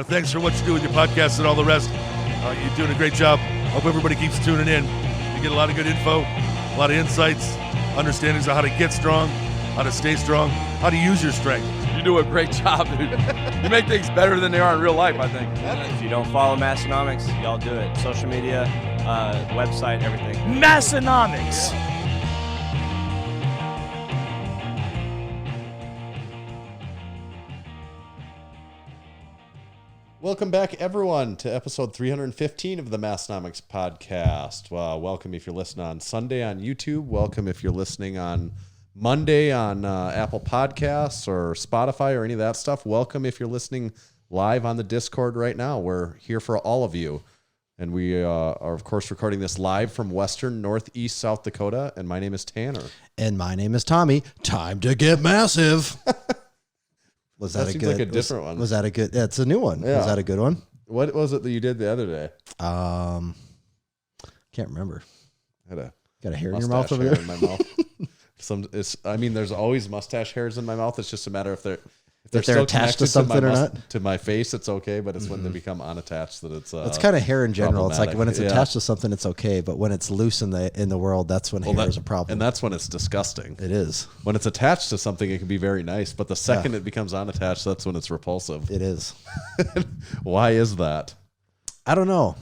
Thanks for what you do with your podcast and all the rest. You're doing a great job. Hope everybody keeps tuning in. You get a lot of good info, a lot of insights, understandings of how to get strong, how to stay strong, how to use your strength. You do a great job, dude. You make things better than they are in real life, I think. If you don't follow Massenomics, y'all do it. Social media, website, everything. Massenomics. Welcome back, everyone, to episode 315 of the Massenomics podcast. Welcome if you're listening on Sunday on YouTube. Welcome if you're listening on Monday on Apple Podcasts or Spotify or any of that stuff. Welcome if you're listening live on the Discord right now. We're here for all of you. And we are, of course, recording this live from western, northeast, South Dakota. And my name is Tanner. And my name is Tommy. Time to get massive. Was that a seems good? Like a different one. Was that a good? Yeah, it's a new one. Yeah. Was that a good one? What was it that you did the other day? Can't remember. Got a hair in your mouth over there. In my mouth. There's always mustache hairs in my mouth. It's just a matter if they're still attached to something or not. To my face, it's okay, but it's when they become unattached that it's. It's kind of hair in general. It's like when it's attached to something, it's okay, but when it's loose in the world, that's when hair is a problem. And that's when it's disgusting. It is. When it's attached to something, it can be very nice, but the second it becomes unattached, that's when it's repulsive. It is. Why is that? I don't know.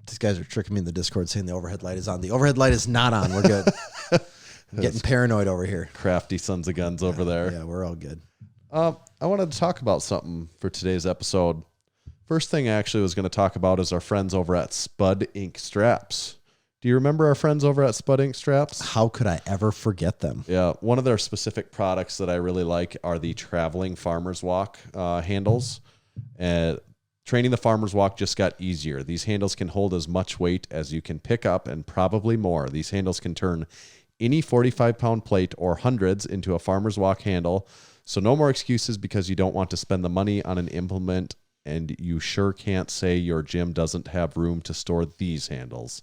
These guys are tricking me in the Discord saying the overhead light is on. The overhead light is not on. We're good. I'm getting paranoid over here. Crafty sons of guns over there. Yeah, we're all good. I wanted to talk about something for today's episode. First thing I actually was going to talk about is our friends over at Spud Inc. Straps. Do you remember our friends over at Spud Inc. Straps? How could I ever forget them? Yeah, one of their specific products that I really like are the traveling farmer's walk handles. Training the farmer's walk just got easier. These handles can hold as much weight as you can pick up and probably more. These handles can turn any 45-pound plate or hundreds into a farmer's walk handle. So no more excuses because you don't want to spend the money on an implement, and you sure can't say your gym doesn't have room to store these handles.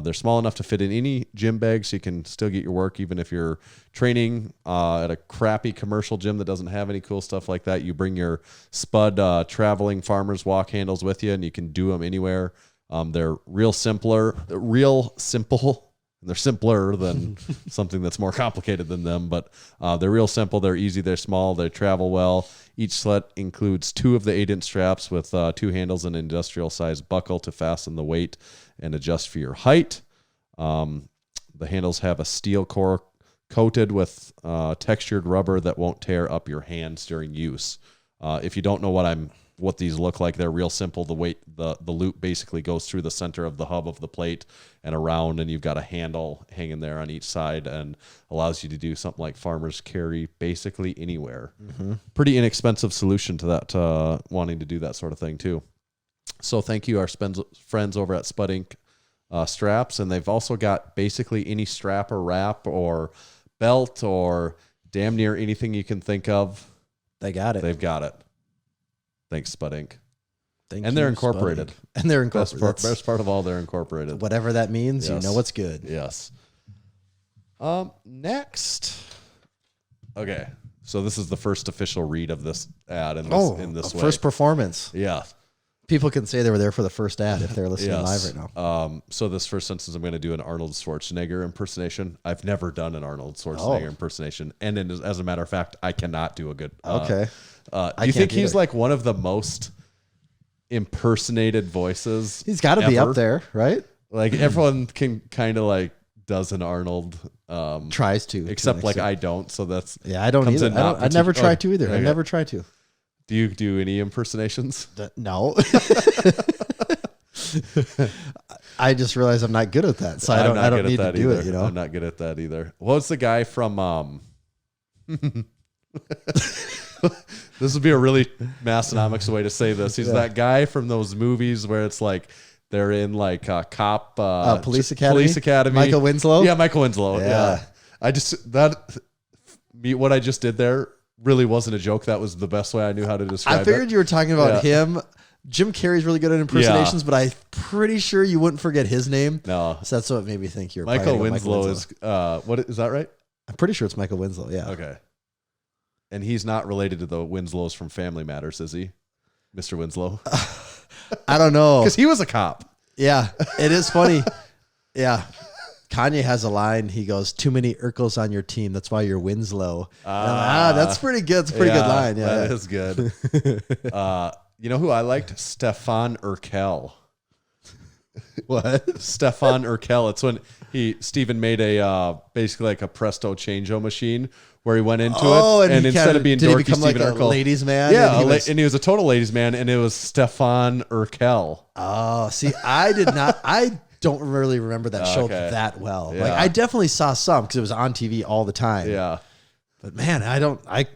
They're small enough to fit in any gym bag, so you can still get your work even if you're training at a crappy commercial gym that doesn't have any cool stuff like that. You bring your Spud traveling farmer's walk handles with you, and you can do them anywhere. They're real simple. They're simpler than something that's more complicated than them, but they're real simple. They're easy. They're small. They travel well. Each set includes 2 of the 8-inch straps with 2 handles and an industrial-sized buckle to fasten the weight and adjust for your height. The handles have a steel core coated with textured rubber that won't tear up your hands during use. If you don't know what these look like, they're real simple. The loop basically goes through the center of the hub of the plate and around, and you've got a handle hanging there on each side and allows you to do something like farmers carry basically anywhere. Mm-hmm. Pretty inexpensive solution to that, wanting to do that sort of thing too. So thank you, our friends over at Spud Inc. Straps, and they've also got basically any strap or wrap or belt or damn near anything you can think of. They got it. They've got it. Thanks, Spud Inc. They're incorporated. And they're incorporated. Best part of all, they're incorporated. Whatever that means, yes. You know what's good. Yes. Next. Okay. So this is the first official read of this ad in this way. First performance. Yeah. People can say they were there for the first ad if they're listening live right now. So this first instance, I'm going to do an Arnold Schwarzenegger impersonation. I've never done an Arnold Schwarzenegger impersonation. And as a matter of fact, I cannot do a good... Okay. Do you think he's like one of the most impersonated voices? He's got to be up there, right? Like everyone can kind of like does an Arnold. Tries to. Except like I don't. So that's... Yeah, I don't either. I never try to either. Okay. I never try to. Do you do any impersonations? No. I just realized I'm not good at that, so I don't need to do it. You know, I'm not good at that either. What's the guy from? This would be a really Massenomics way to say this. He's that guy from those movies where it's like they're in like a cop police academy. Police Academy. Michael Winslow. Yeah, Michael Winslow. Yeah. What I just did there really wasn't a joke. That was the best way I knew how to describe it. I figured you were talking about him. Jim Carrey's really good at impersonations, but I'm pretty sure you wouldn't forget his name. No. So that's what made me think you're Michael Winslow is, what is that right? I'm pretty sure it's Michael Winslow. Yeah. Okay. And he's not related to the Winslows from Family Matters, is he? Mr. Winslow? I don't know. Because he was a cop. Yeah, it is funny. Yeah. Kanye has a line. He goes, "Too many Urkels on your team. That's why you're Winslow." That's pretty good. It's a pretty good line. Yeah, that is good. You know who I liked? Stefan Urkel. What? Stefan Urkel. It's when Steven made a basically like a Presto Changeo machine where he went into it, and instead of being did he dorky become Steven like Urkel, a ladies man? yeah, and he was a total ladies man, and it was Stefan Urkel. Oh, see, I did not. I don't really remember that show Okay. that well. Yeah. Like, I definitely saw some because it was on TV all the time. Yeah. But man, I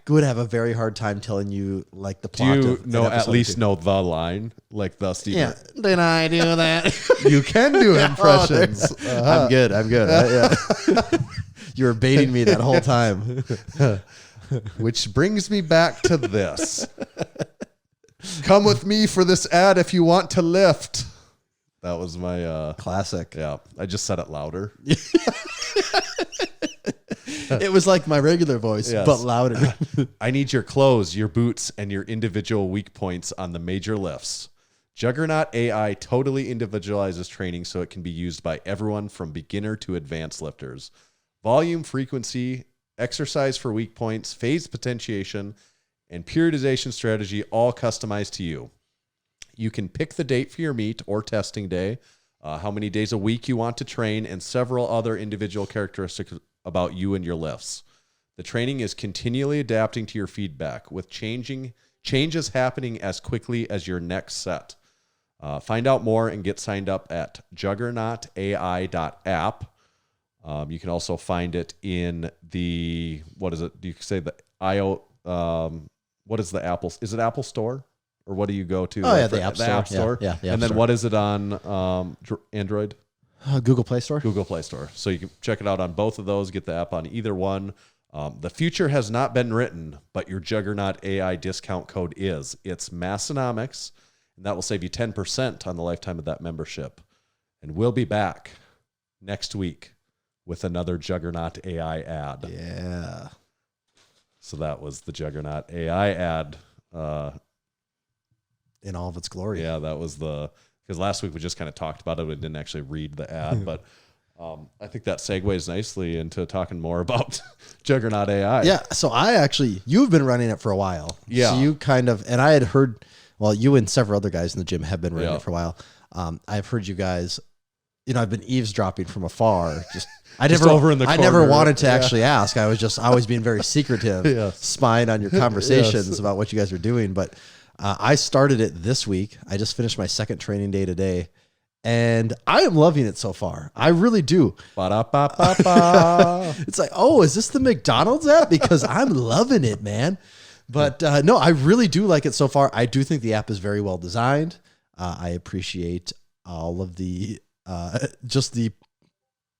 would have a very hard time telling you like the Do plot. you of know an episode at least two. know the line, like the Steven? Yeah. Did I do that? You can do impressions. I'm good. Yeah. You were baiting me that whole time. Which brings me back to this. Come with me for this ad if you want to lift. That was my Classic. yeah. I just said it louder. It was like my regular voice, Yes. but louder. I need your clothes, your boots, and your individual weak points on the major lifts. Juggernaut AI totally individualizes training so it can be used by everyone from beginner to advanced lifters. Volume, frequency, exercise for weak points, phase potentiation, and periodization strategy all customized to you. You can pick the date for your meet or testing day, how many days a week you want to train, and several other individual characteristics about you and your lifts. The training is continually adapting to your feedback, with changes happening as quickly as your next set. Find out more and get signed up at juggernautai.app. You can also find it in the, what is it? Do you say the what is the Apple? Is it Apple Store? Or what do you go to? Oh, yeah, the App Store. Yeah, the App And then Store. what is it on Android? Google Play Store. Google Play Store. So you can check it out on both of those, get the app on either one. The future has not been written, but your Juggernaut AI discount code is. It's Massenomics, and that will save you 10% on the lifetime of that membership. And we'll be back next week with another Juggernaut AI ad. Yeah. So that was the Juggernaut AI ad. In all of its glory. Yeah, that was because last week we just kind of talked about it. We didn't actually read the ad, but I think that segues nicely into talking more about Juggernaut AI. Yeah. So you've been running it for a while. Yeah. So you kind of, and I had heard, well, you and several other guys in the gym have been running Yeah. it for a while. I've heard you guys, I've been eavesdropping from afar. I Just never, over in the I never corner. wanted to Yeah. actually ask. I was always being very secretive, Yeah. spying on your conversations Yes. about what you guys were doing. But I started it this week. I just finished my second training day today, and I am loving it so far. I really do. Ba-da-ba-ba-ba. It's like, oh, is this the McDonald's app? Because I'm loving it, man. But no, I really do like it so far. I do think the app is very well designed. I appreciate all of the just the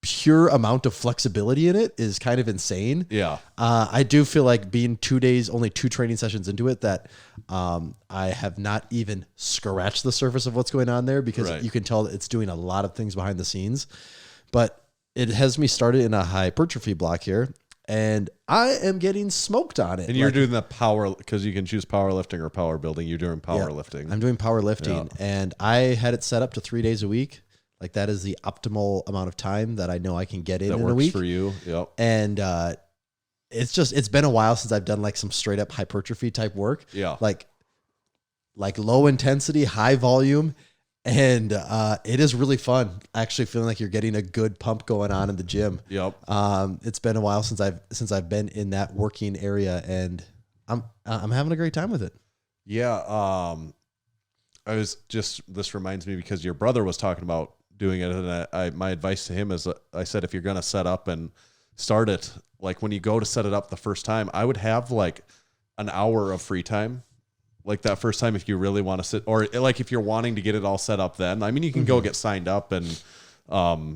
pure amount of flexibility in it is kind of insane. Yeah. I do feel like being 2 days, only 2 training sessions into it, that I have not even scratched the surface of what's going on there, because Right. you can tell that it's doing a lot of things behind the scenes. But it has me started in a hypertrophy block here, and I am getting smoked on it. And you're Like, doing the power, because you can choose powerlifting or power building. You're doing powerlifting. I'm doing powerlifting, and I had it set up to 3 days a week. Like, that is the optimal amount of time that I know I can get in that a works week. for you. Yep. And it's been a while since I've done like some straight up hypertrophy type work. Yeah. Like low intensity, high volume. And it is really fun. Actually feeling like you're getting a good pump going on in the gym. Yep. It's been a while since I've been in that working area, and I'm having a great time with it. Yeah. This reminds me, because your brother was talking about doing it, and my advice to him is, I said, if you're going to set up and start it, like when you go to set it up the first time, I would have like an hour of free time, like that first time, if you really want to sit, or like if you're wanting to get it all set up, then I mean, you can go get signed up and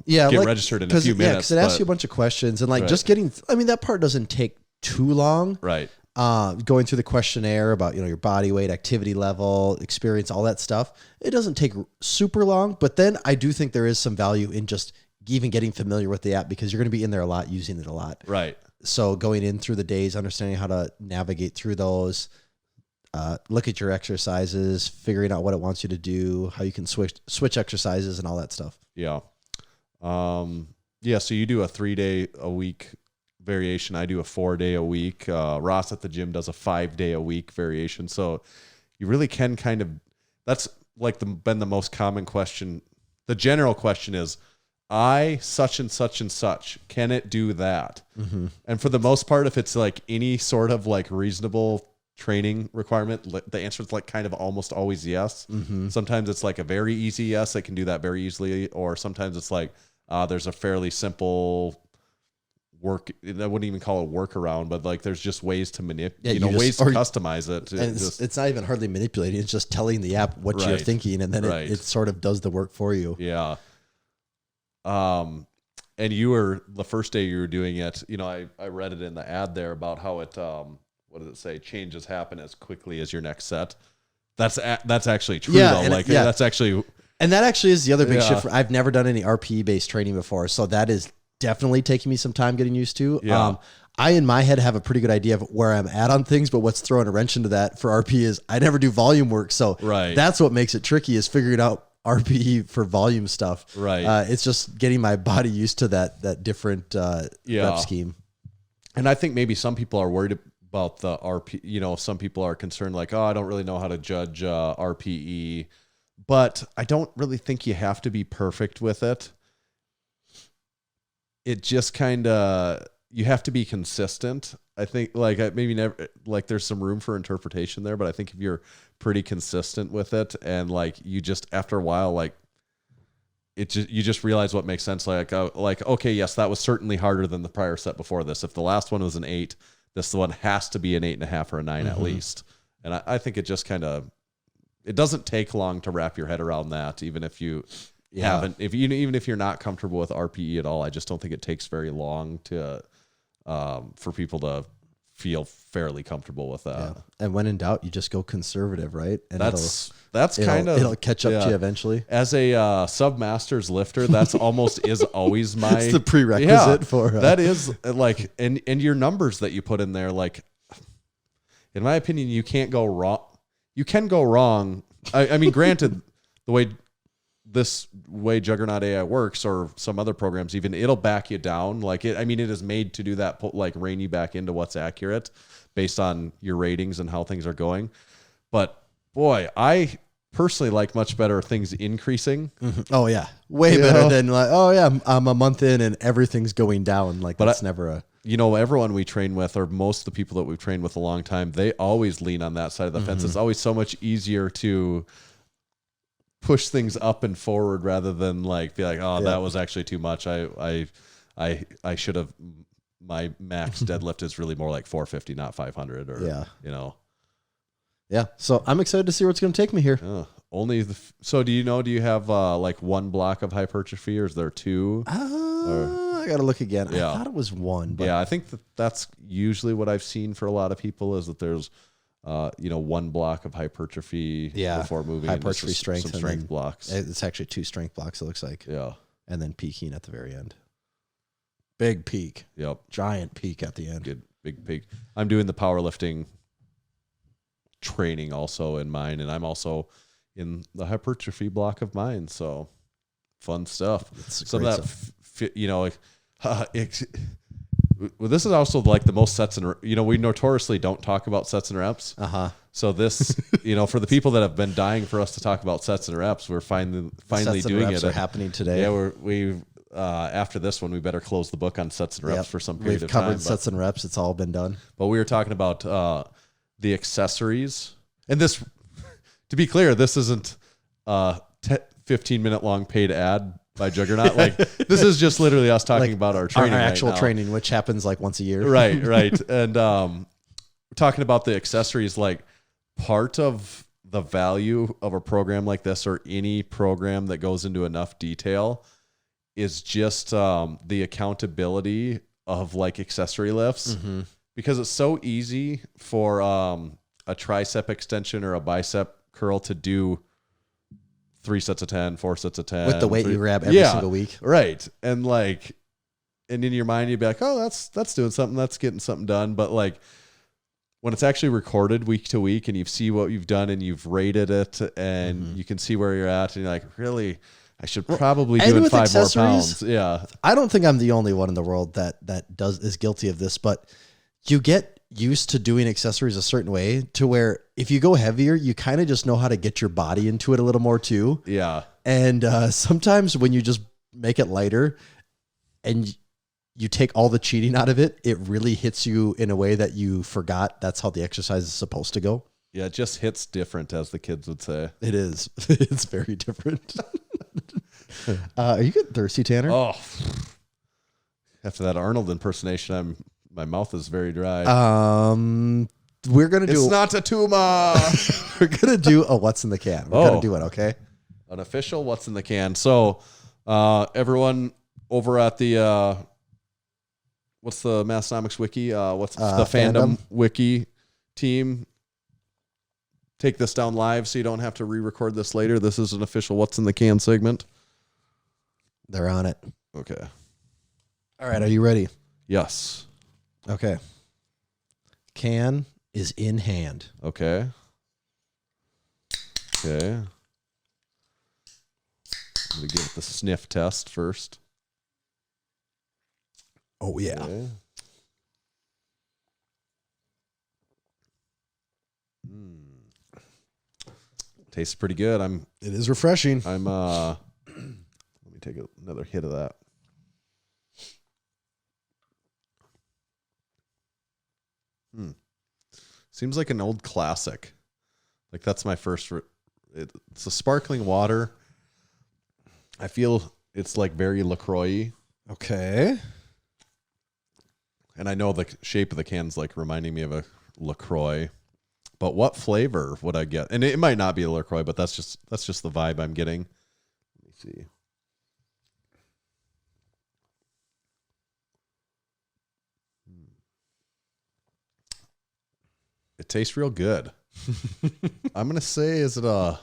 get registered in a few minutes. Yeah, because it asks you a bunch of questions, and like Right. just getting, I mean, that part doesn't take too long. Right. Going through the questionnaire about, your body weight, activity level, experience, all that stuff. It doesn't take super long, but then I do think there is some value in just even getting familiar with the app, because you're going to be in there a lot, using it a lot. Right. So going in through the days, understanding how to navigate through those, look at your exercises, figuring out what it wants you to do, how you can switch exercises and all that stuff. Yeah. So you do a 3-day a week variation. I do a 4-day a week. Ross at the gym does a 5-day a week variation. So you really can kind of, that's like been the most common question. The general question is, such and such and such, can it do that? Mm-hmm. And for the most part, if it's like any sort of like reasonable training requirement, the answer is like kind of almost always yes. Mm-hmm. Sometimes it's like a very easy yes, I can do that very easily. Or sometimes it's like, there's a fairly simple work. I wouldn't even call it workaround, but like there's just ways to manipulate, ways to customize it. And it's not even hardly manipulating. It's just telling the app what you're thinking, and then it sort of does the work for you. Yeah. And you were, the first day you were doing it, I read it in the ad there about how it, what does it say? Changes happen as quickly as your next set. That's actually true though. That's actually, and that actually is the other big shift. I've never done any RPE based training before. So that is definitely taking me some time getting used to. Yeah. I, in my head, have a pretty good idea of where I'm at on things, but what's throwing a wrench into that for RPE is I never do volume work. So that's what makes it tricky, is figuring out RPE for volume stuff. Right. It's just getting my body used to that different rep scheme. And I think maybe some people are worried about the RP. Some people are concerned like, I don't really know how to judge RPE, but I don't really think you have to be perfect with it. It just kind of, you have to be consistent. I think like maybe never, like there's some room for interpretation there, but I think if you're pretty consistent with it and like you just, after a while, like you just realize what makes sense. Like, okay, yes, that was certainly harder than the prior set before this. If the last one was an 8, this one has to be an 8.5 or a 9 at least. And I think it just kind of, it doesn't take long to wrap your head around that. Even if you haven't, even if you're not comfortable with RPE at all, I just don't think it takes very long to, for people to feel fairly comfortable with that. Yeah. And when in doubt, you just go conservative, right? And that's kind of, it'll catch up to you eventually. As a sub-masters lifter, that's almost is always my, it's the prerequisite for that is like, and your numbers that you put in there, like, in my opinion, you can't go wrong. You can go wrong. I mean, granted, this way Juggernaut AI works, or some other programs, even, it'll back you down. Like it is made to do that, like rein you back into what's accurate based on your ratings and how things are going. But boy, I personally like much better things increasing. Mm-hmm. Oh yeah. Way better than like, oh yeah, I'm a month in and everything's going down. Like that's never a, everyone we train with, or most of the people that we've trained with a long time, they always lean on that side of the fence. It's always so much easier to push things up and forward rather than like be like, that was actually too much. I should have, my max deadlift is really more like 450, not 500 or, Yeah. So I'm excited to see where it's going to take me here. So do you have like one block of hypertrophy, or is there 2? I got to look again. Yeah. I thought it was 1. But I think that's usually what I've seen for a lot of people, is that there's, 1 block of hypertrophy before moving hypertrophy into strength, some strength blocks. It's actually 2 strength blocks, it looks like. Yeah. And then peaking at the very end. Big peak. Yep. Giant peak at the end. Good big peak. I'm doing the powerlifting training also in mine, and I'm also in the hypertrophy block of mine. So fun stuff. Some of that, well, this is also like the most sets and, we notoriously don't talk about sets and reps. So this, for the people that have been dying for us to talk about sets and reps, we're finally doing it. Are happening today. Yeah, we after this one, we better close the book on sets and reps for some period of time. We've covered sets and reps. It's all been done. But we were talking about the accessories. And this, to be clear, this isn't a 15-minute long paid ad by Juggernaut. Like, this is just literally us talking about our training, our actual training, which happens like once a year. Right. And we're talking about the accessories. Like, part of the value of a program like this, or any program that goes into enough detail, is just the accountability of like accessory lifts, because it's so easy for a tricep extension or a bicep curl to do 3 sets of 10, 4 sets of 10 with the weight you grab every single week. Right. And like, and in your mind you'd be like, oh, that's doing something, that's getting something done. But like when it's actually recorded week to week and you see what you've done and you've rated it and you can see where you're at and you're like, really, I should probably do it 5 more pounds. Yeah. I don't think I'm the only one in the world that is guilty of this, but you get used to doing accessories a certain way to where if you go heavier, you kind of just know how to get your body into it a little more too. Yeah. And sometimes when you just make it lighter and you take all the cheating out of it, it really hits you in a way that you forgot that's how the exercise is supposed to go. Yeah, it just hits different, as the kids would say. It is. It's very different. Are you getting thirsty, Tanner? Oh, after that Arnold impersonation, my mouth is very dry. We're gonna do. It's not a tumor. We're gonna do a what's in the can. We're gonna do it, okay? An official what's in the can. So, everyone over at the what's the Massenomics wiki? What's the fandom wiki team? Take this down live so you don't have to re-record this later. This is an official what's in the can segment. They're on it. Okay. All right. Are you ready? Yes. Okay. Can is in hand. Okay. Okay. I'm going to give it the sniff test first. Oh, yeah. Okay. Tastes pretty good. It is refreshing. Let me take another hit of that. Seems like an old classic. Like that's my first. It's a sparkling water. I feel it's like very LaCroix. Okay. And I know the shape of the can's like reminding me of a LaCroix. But what flavor would I get? And it might not be a LaCroix, but that's just the vibe I'm getting. Let me see. It tastes real good. I'm gonna say, is it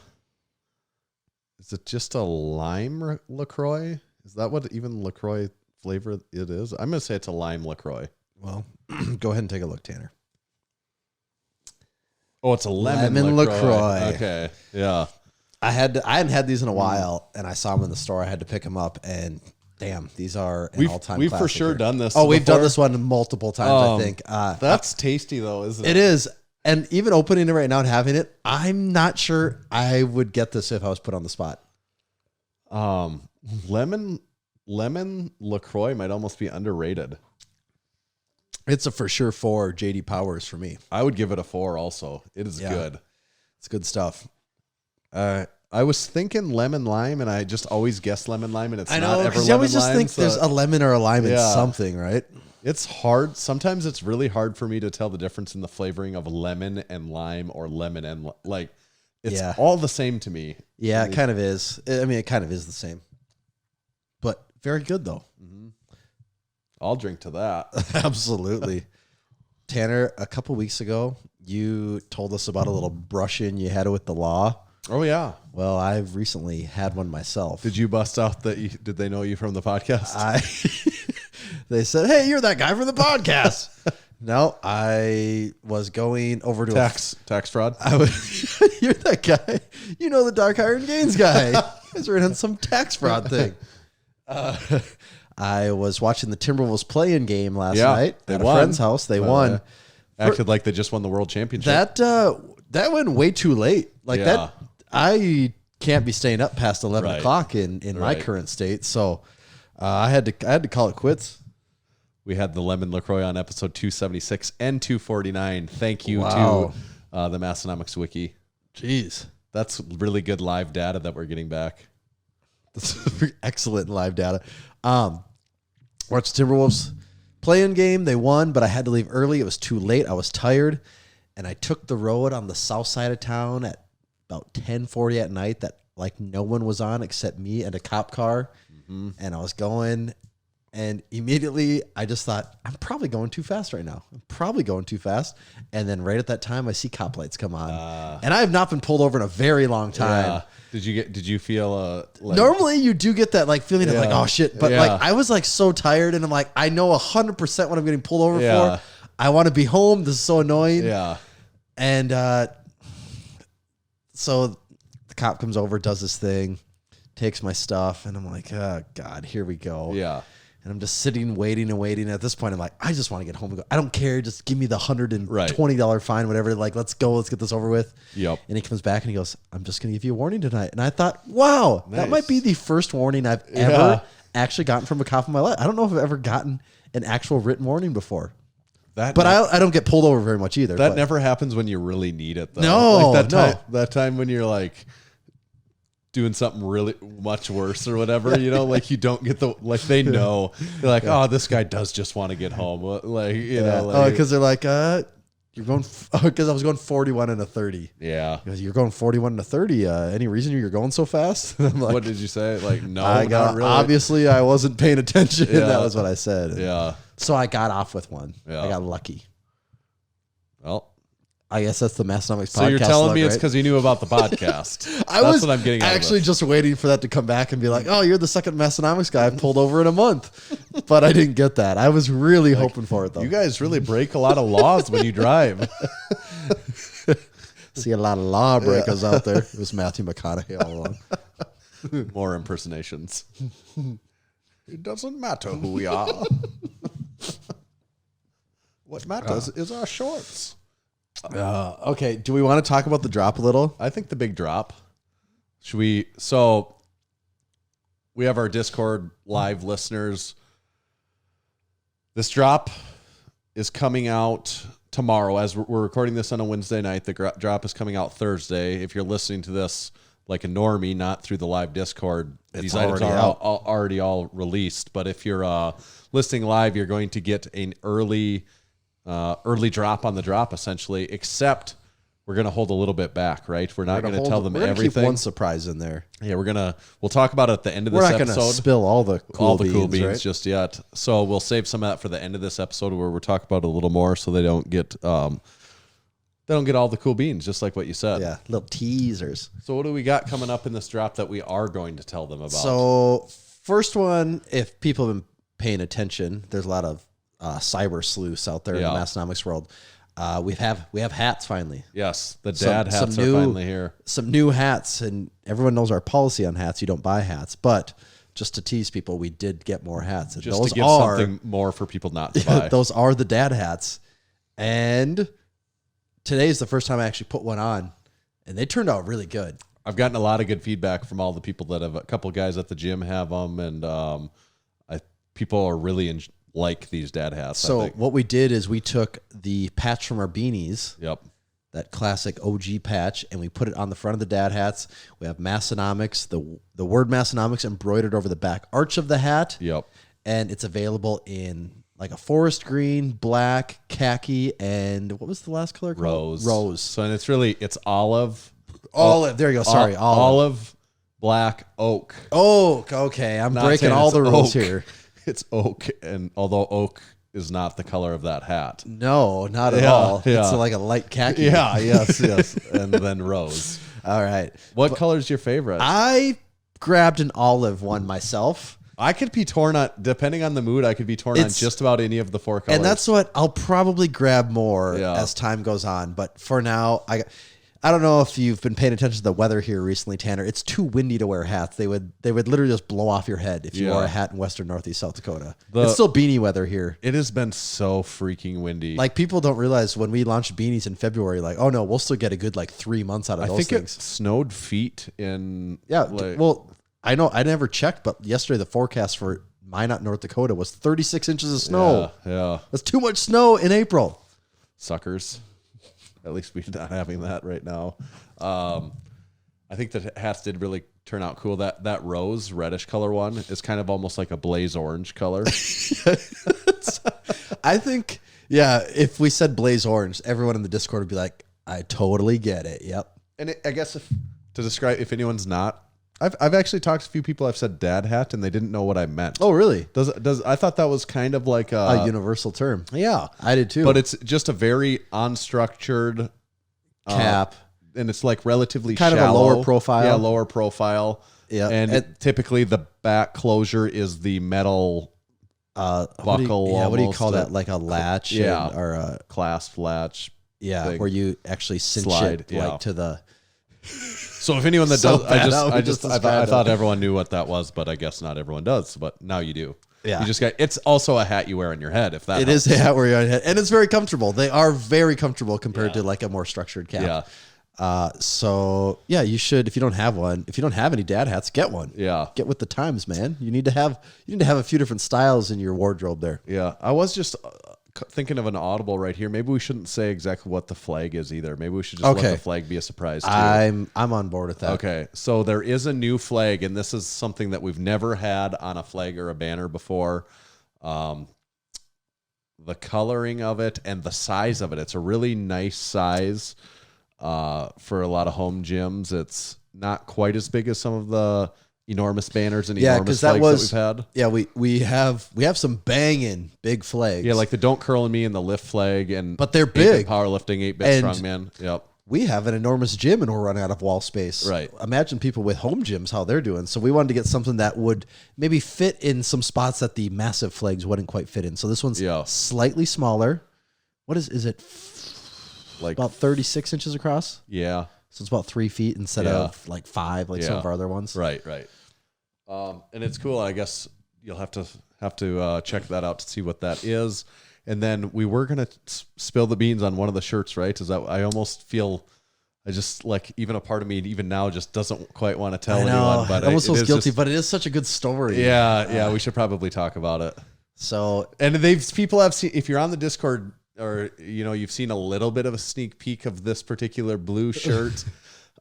just a lime LaCroix? Is that what even LaCroix flavor it is? I'm gonna say it's a lime LaCroix. Well, go ahead and take a look, Tanner. Oh, it's a lemon LaCroix. Okay, yeah. I hadn't had these in a while, and I saw them in the store. I had to pick them up, and damn, these are an all-time We've classic for sure here. done this. Oh, we've before. done this one multiple times, I think. That's tasty, though, isn't it? It is. And even opening it right now and having it, I'm not sure I would get this if I was put on the spot. Lemon LaCroix might almost be underrated. It's a for sure 4 JD Powers for me. I would give it a 4 also. It is good. It's good stuff. I was thinking lemon lime, and I just always guess lemon lime, and it's I not know, ever because lemon you always just lime, think so there's a lemon or a lime in Yeah. something, right? it's hard. Sometimes it's really hard for me to tell the difference in the flavoring of lemon and lime or lemon and like it's all the same to me. Yeah, it kind of is. I mean, it kind of is the same. But very good, though. I'll drink to that. Absolutely. Tanner, a couple weeks ago, you told us about a little brush-in you had with the law. Oh, yeah. Well, I've recently had one myself. Did you bust out that? Did they know you from the podcast? They said, hey, you're that guy from the podcast. No, I was going over to tax fraud. You're that guy. You know the Dark Iron Gains guy. You guys are in some tax fraud thing. I was watching the Timberwolves play-in game last night at a friend's house. They won. Acted like they just won the world championship. That went way too late. Like that, I can't be staying up past 11 o'clock in my current state. So I had to call it quits. We had the Lemon LaCroix on episode 276 and 249. Thank you Wow. to the Massenomics wiki. Jeez. That's really good live data that we're getting back. That's excellent live data. Watched Timberwolves play-in game. They won, but I had to leave early. It was too late. I was tired, and I took the road on the south side of town at about 10:40 at night. That like no one was on except me and a cop car, and I was going, And immediately I just thought, I'm probably going too fast right now. And then right at that time, I see cop lights come on. And I have not been pulled over in a very long time. Yeah. Did you feel like, normally you do get that like feeling of like, oh shit. But like, I was like so tired and I'm like, I know 100% what I'm getting pulled over for. I want to be home. This is so annoying. Yeah. And so the cop comes over, does this thing, takes my stuff. And I'm like, oh God, here we go. Yeah. And I'm just sitting, waiting and waiting. At this point, I'm like, I just want to get home and go. I don't care. Just give me the $120 fine, whatever. Like, let's go. Let's get this over with. Yep. And he comes back and he goes, I'm just going to give you a warning tonight. And I thought, wow, that might be the first warning I've ever actually gotten from a cop in my life. I don't know if I've ever gotten an actual written warning before. I don't get pulled over very much either. That never happens when you really need it, though. No, like that time when you're like doing something really much worse or whatever, you know, like you don't get they know. They're like, oh, this guy does just want to get home. Like, you know. Like, because they're like, you're going, because I was going 41 and a 30. Yeah. Because you're going 41 and a 30. Any reason you're going so fast? I'm like, what did you say? Like, no, not really. Obviously, I wasn't paying attention. Yeah. That was what I said. Yeah. So I got off with one. Yeah. I got lucky. Well, I guess that's the Massenomics podcast. So you're telling luck, me it's right? because you knew about the podcast. That's what I'm getting at. Actually, just waiting for that to come back and be like, oh, you're the second Massenomics guy I've pulled over in a month. But I didn't get that. I was really hoping for it, though. You guys really break a lot of laws when you drive. See a lot of lawbreakers out there. It was Matthew McConaughey all along. More impersonations. It doesn't matter who we are. What matters is our shorts. Okay, do we want to talk about the drop a little? I think the big drop. Should we? So we have our Discord live listeners. This drop is coming out tomorrow. As we're recording this on a Wednesday night, the drop is coming out Thursday. If you're listening to this like a normie, not through the live Discord, these items are already all released. But if you're listening live, you're going to get an early drop on the drop, essentially, except we're going to hold a little bit back, right? We're not going to tell them everything. Keep one surprise in there. Yeah, we'll talk about it at the end of this episode. We're not going to spill all the cool beans, right? Just yet. So we'll save some of that for the end of this episode where we'll talk about it a little more so they don't get all the cool beans, just like what you said. Yeah, little teasers. So what do we got coming up in this drop that we are going to tell them about? So first one, if people have been paying attention, there's a lot of cyber sleuths out there in the Massenomics world. We have hats finally. Yes, the dad hats are finally here. Some new hats, and everyone knows our policy on hats. You don't buy hats, but just to tease people, we did get more hats. Just those to give something more for people not to buy. Those are the dad hats. And today is the first time I actually put one on, and they turned out really good. I've gotten a lot of good feedback from all the people that have, a couple of guys at the gym have them, and people are really like these dad hats. So what we did is we took the patch from our beanies. Yep. That classic OG patch, and we put it on the front of the dad hats. We have Massenomics, the word Massenomics embroidered over the back arch of the hat. Yep. And it's available in like a forest green, black, khaki, and what was the last color called? Rose. So and it's olive. Olive. There you go. Sorry. Olive, black, oak. Oak. Okay. I'm breaking all the rules here. It's oak, and although oak is not the color of that hat. No, not at all. Yeah. It's like a light khaki. Yeah, yes. And then rose. All right. What color's your favorite? I grabbed an olive one myself. I could be torn on, depending on the mood, I could be torn on just about any of the four colors. And that's what I'll probably grab more as time goes on. But for now, I don't know if you've been paying attention to the weather here recently, Tanner. It's too windy to wear hats. They would literally just blow off your head if you wore a hat in western northeast South Dakota. It's still beanie weather here. It has been so freaking windy. Like, people don't realize when we launched beanies in February, like, oh no, we'll still get a good 3 months out of those things. I think it snowed feet in. Yeah, well, I know I never checked, but yesterday the forecast for Minot, North Dakota was 36 inches of snow. Yeah. That's too much snow in April. Suckers. At least we're not having that right now. I think the hats did really turn out cool. That rose reddish color one is kind of almost like a blaze orange color. I think, if we said blaze orange, everyone in the Discord would be like, I totally get it. Yep. And I guess to describe, if anyone's not I've actually talked to a few people. I've said dad hat, and they didn't know what I meant. Oh, really? Does I thought that was kind of like A universal term. yeah, I did too. but it's just a very unstructured cap. And it's like relatively kind shallow. of a lower profile. Yeah, lower profile. Yeah, and typically the back closure is the metal buckle. What do you call almost, that? Like a latch, yeah, or a clasp latch. yeah, thing. where you actually cinch Slide, it yeah. like to the. So if anyone that So does, bad. I thought everyone knew what that was, but I guess not everyone does. But now you do. Yeah. You just got. It's also a hat you wear on your head. If that It is a hat where you're on your head, and it's very comfortable. They are very comfortable compared to like a more structured cap. Yeah. So yeah, you should, if you don't have one, if you don't have any dad hats, get one. Yeah. Get with the times, man. You need to have a few different styles in your wardrobe there. Yeah. I was just thinking of an audible right here. Maybe we shouldn't say exactly what the flag is either. Maybe we should just let the flag be a surprise too. I'm on board with that. Okay. So there is a new flag, and this is something that we've never had on a flag or a banner before. The coloring of it and the size of it. It's a really nice size. For a lot of home gyms, it's not quite as big as some of the enormous banners and enormous flags that we've had. Yeah, we have some banging big flags. Yeah, like the Don't Curl in Me and the Lift flag, but they're big. Powerlifting, 8-bit And strongman. Yep. We have an enormous gym and we're running out of wall space. Right. Imagine people with home gyms, how they're doing. So we wanted to get something that would maybe fit in some spots that the massive flags wouldn't quite fit in. So this one's slightly smaller. What is it? Like about 36 inches across. Yeah. So it's about 3 feet instead of like 5, like some of our other ones. Right. And it's cool. I guess you'll have to check that out to see what that is. And then we were gonna spill the beans on one of the shirts, right? Is that I almost feel I just like even a part of me even now just doesn't quite want to tell anyone. But I almost feels guilty, but it is such a good story. Yeah. We should probably talk about it. So and people have seen, if you're on the Discord, or you've seen a little bit of a sneak peek of this particular blue shirt.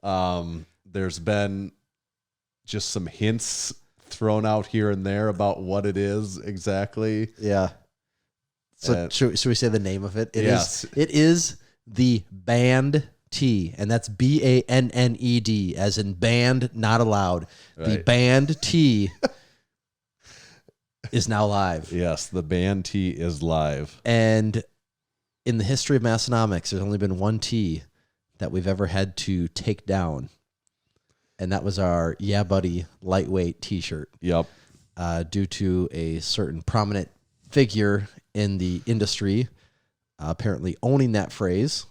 There's been just some hints thrown out here and there about what it is exactly. Yeah. So should we say the name of it? It It is the Banned T, and that's BANNED, as in banned, not allowed. Right. The Banned T is now live. Yes, the Banned T is live. And in the history of Massenomics, there's only been one T that we've ever had to take down, and that was our Yeah Buddy lightweight T-shirt. Yep. Due to a certain prominent figure in the industry apparently owning that phrase.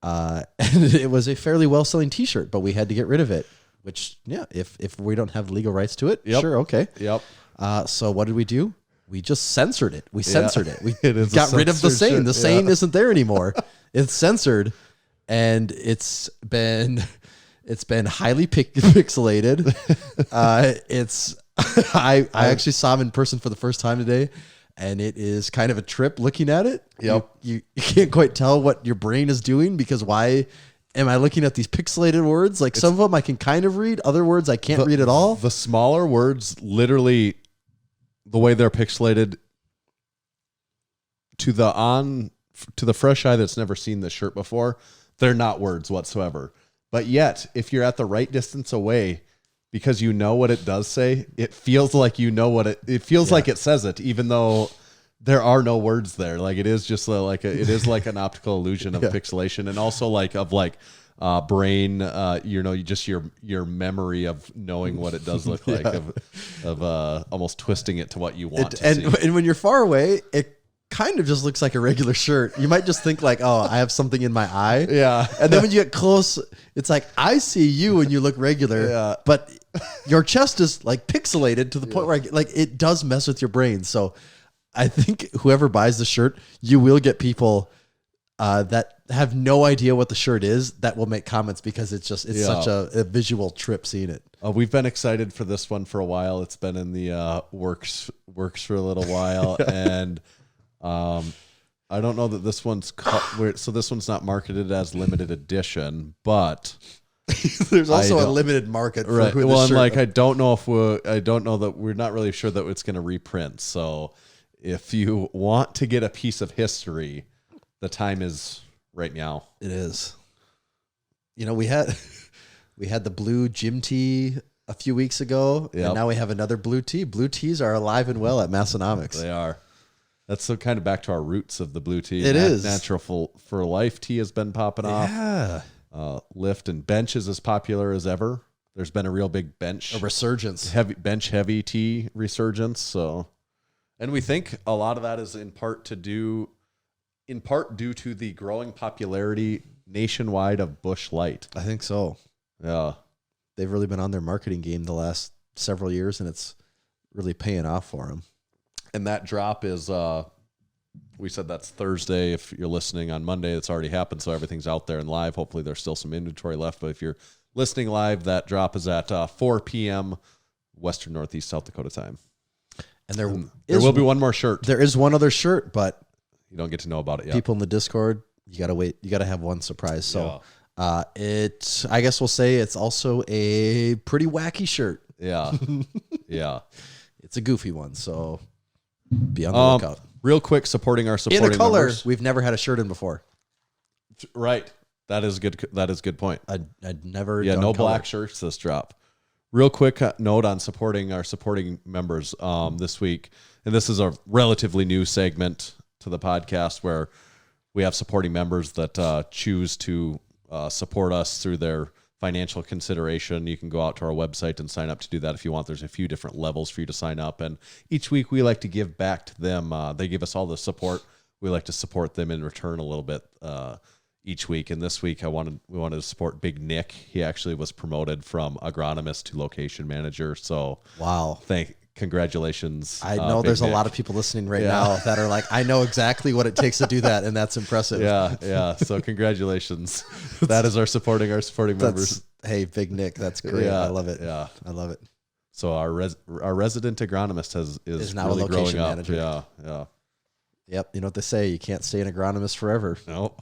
And it was a fairly well-selling T-shirt, but we had to get rid of it, which, if we don't have legal rights to it, sure, okay. Yep. So what did we do? We just censored it. We censored it. We it got rid of the saying. shirt. The saying isn't there anymore. It's censored, and it's been highly pixelated. I actually saw him in person for the first time today, and it is kind of a trip looking at it. Yep. You can't quite tell what your brain is doing, because why am I looking at these pixelated words? Like some of them I can kind of read, other words I can't read at all. The smaller words, literally, the way they're pixelated, to the fresh eye that's never seen this shirt before, they're not words whatsoever. But yet, if you're at the right distance away, because you know what it does say, it feels like you know what it feels like it says it, even though there are no words there. Like it is just it is like an optical illusion of pixelation, and also brain, just your memory of knowing what it does look like, of almost twisting it to what you want to see. And when you're far away, it kind of just looks like a regular shirt. You might just think like, oh, I have something in my eye. Yeah. And then when you get close, it's like, I see you when you look regular, but your chest is like pixelated to the point where it does mess with your brain. So I think whoever buys the shirt, you will get people that have no idea what the shirt is that will make comments, because it's such a visual trip seeing it. We've been excited for this one for a while. It's been in the works for a little while, and I don't know that this one's so this one's not marketed as limited edition, but there's also a limited market for right. who Well, this and shirt. I don't know that we're not really sure that it's going to reprint. So if you want to get a piece of history, the time is right now. It is. We had the blue gym tee a few weeks ago, Yep. and now we have another blue tea. Blue teas are alive and well at Massenomics. They are. That's so kind of back to our roots of the blue tea. It is. Natural for life tea has been popping off. Yeah. Lift and bench is as popular as ever. There's been a real big bench A resurgence. heavy tea resurgence. So, and we think a lot of that is in part due to the growing popularity nationwide of Busch Light. I think so. Yeah. They've really been on their marketing game the last several years, and it's really paying off for them. And that drop is, we said that's Thursday. If you're listening on Monday, it's already happened. So everything's out there and live. Hopefully there's still some inventory left. But if you're listening live, that drop is at 4 p.m. Western Northeast South Dakota time. And there will be one more shirt. There is one other shirt, but You don't get to know about it yet. people in the Discord, you gotta wait. You gotta have one surprise. So I guess we'll say it's also a pretty wacky shirt. Yeah. Yeah. It's a goofy one, so be on the lookout. Real quick, supporting In supporting a color members. we've never had a shirt in before. Right. That is good. That is a good point. I'd never. Yeah, done no color. black shirts this drop. Real quick note on supporting our supporting members this week. And this is a relatively new segment to the podcast where we have supporting members that choose to support us through their financial consideration. You can go out to our website and sign up to do that if you want. There's a few different levels for you to sign up. And each week we like to give back to them. They give us all the support. We like to support them in return a little bit each week. And this week we wanted to support Big Nick. He actually was promoted from agronomist to location manager. So Wow. Congratulations. I know Big there's Nick. a lot of people listening right now that are like, I know exactly what it takes to do that, and that's impressive. Yeah. So congratulations. That is our supporting members. Hey, Big Nick, that's great. Yeah, I love it. yeah. I love it. So our resident agronomist is now a really location growing manager. up. Yeah. Yep. You know what they say? You can't stay an agronomist forever. No.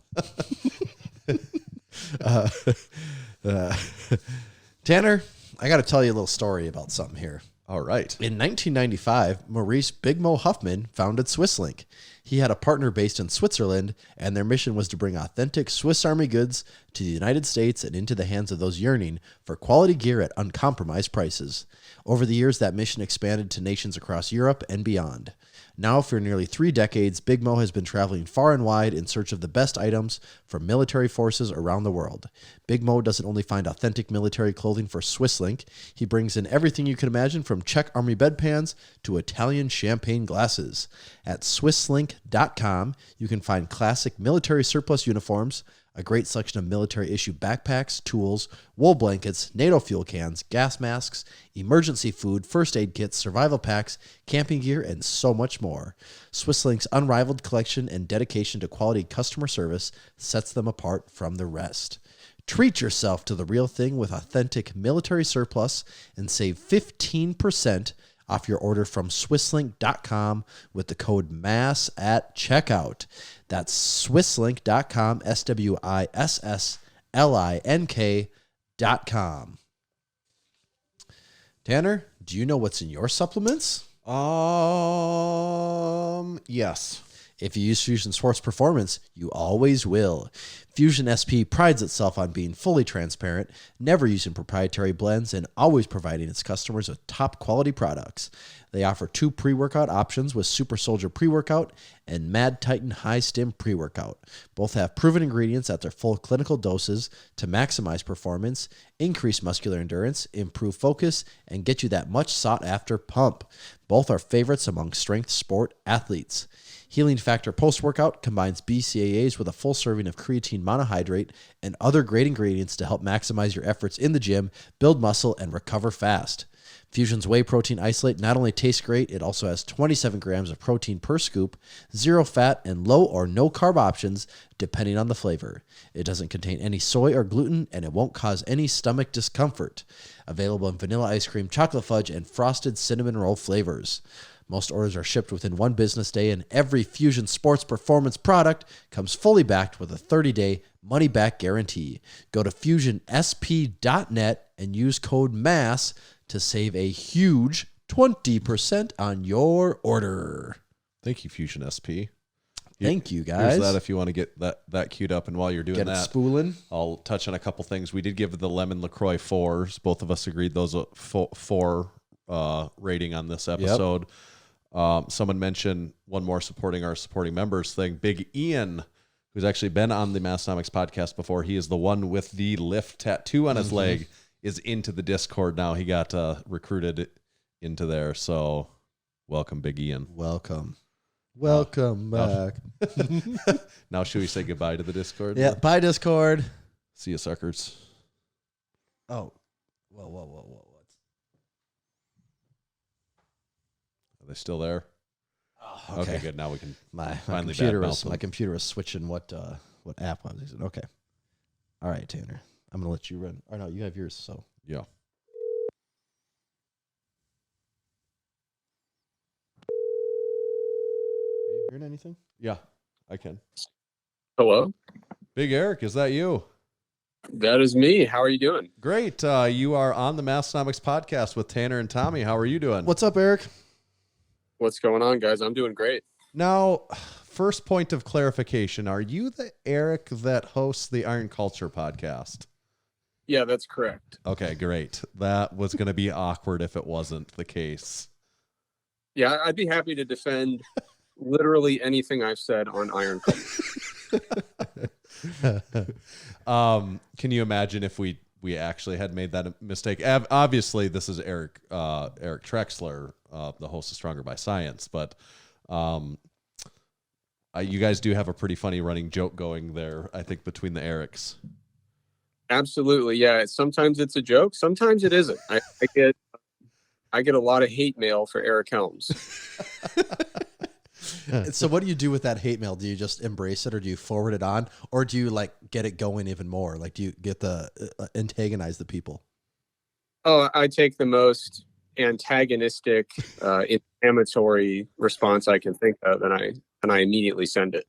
Tanner, I got to tell you a little story about something here. All right. In 1995, Maurice Big Mo Huffman founded SwissLink. He had a partner based in Switzerland, and their mission was to bring authentic Swiss Army goods to the United States and into the hands of those yearning for quality gear at uncompromised prices. Over the years, that mission expanded to nations across Europe and beyond. Now, for nearly 3 decades, Big Mo has been traveling far and wide in search of the best items from military forces around the world. Big Mo doesn't only find authentic military clothing for SwissLink, he brings in everything you can imagine from Czech Army bedpans to Italian champagne glasses. At SwissLink.com, you can find classic military surplus uniforms, a great selection of military-issue backpacks, tools, wool blankets, NATO fuel cans, gas masks, emergency food, first aid kits, survival packs, camping gear, and so much more. SwissLink's unrivaled collection and dedication to quality customer service sets them apart from the rest. Treat yourself to the real thing with authentic military surplus and save 15% off your order from SwissLink.com with the code MASS at checkout. That's SwissLink.com, SwissLink.com. Tanner, do you know what's in your supplements? Yes. If you use Fusion Sports Performance, you always will. Fusion SP prides itself on being fully transparent, never using proprietary blends, and always providing its customers with top quality products. They offer 2 pre-workout options with Super Soldier pre-workout and Mad Titan High Stim pre-workout. Both have proven ingredients at their full clinical doses to maximize performance, increase muscular endurance, improve focus, and get you that much sought-after pump. Both are favorites among strength sport athletes. Healing Factor post-workout combines BCAAs with a full serving of creatine monohydrate and other great ingredients to help maximize your efforts in the gym, build muscle, and recover fast. Fusion's whey protein isolate not only tastes great, it also has 27 grams of protein per scoop, 0 fat, and low or no carb options depending on the flavor. It doesn't contain any soy or gluten, and it won't cause any stomach discomfort. Available in vanilla ice cream, chocolate fudge, and frosted cinnamon roll flavors. Most orders are shipped within 1 business day, and every Fusion Sports Performance product comes fully backed with a 30-day money-back guarantee. Go to fusionsp.net and use code MASS to save a huge 20% on your order. Thank you, Fusion SP. Thank you, guys. Here's that if you want to get that queued up. And while you're doing Get it that, spooling. I'll touch on a couple things. We did give the Lemon LaCroix 4s. Both of us agreed those are four rating on this episode. Someone mentioned one more supporting members thing. Big Ian, who's actually been on the Massenomics podcast before. He is the one with the lift tattoo on his leg, is into the Discord now. He got recruited into there. So welcome, Big Ian. Welcome back. Now should we say goodbye to the Discord? Yeah, bye Discord. See you, suckers. Oh, whoa. Are they still there? Oh, Okay, good. Now we can My finally computer badmouth was them. my computer was switching what app I was using. Okay. All right, Tanner. I'm gonna let you run. Or no, you have yours. So Yeah. are you hearing anything? Yeah, I can. Hello, Big Eric, is that you? that is me. How are you doing? Great. You are on the Massenomics podcast with Tanner and Tommy. How are you doing? What's up, Eric? What's going on, guys? I'm doing great. Now, first point of clarification. Are you the Eric that hosts the Iron Culture podcast? Yeah, that's correct. Okay, great. That was going to be awkward if it wasn't the case. Yeah, I'd be happy to defend literally anything I've said on Iron Culture. Can you imagine if we actually had made that mistake? Obviously, this is Eric Trexler, the host of Stronger by Science, but you guys do have a pretty funny running joke going there, I think, between the Erics. Absolutely, yeah. Sometimes it's a joke, sometimes it isn't. I get a lot of hate mail for Eric Helms. So what do you do with that hate mail? Do you just embrace it, or do you forward it on, or do you like get it going even more? Like, do you get the antagonize the people? Oh, I take the most antagonistic, inflammatory response I can think of, and I immediately send it.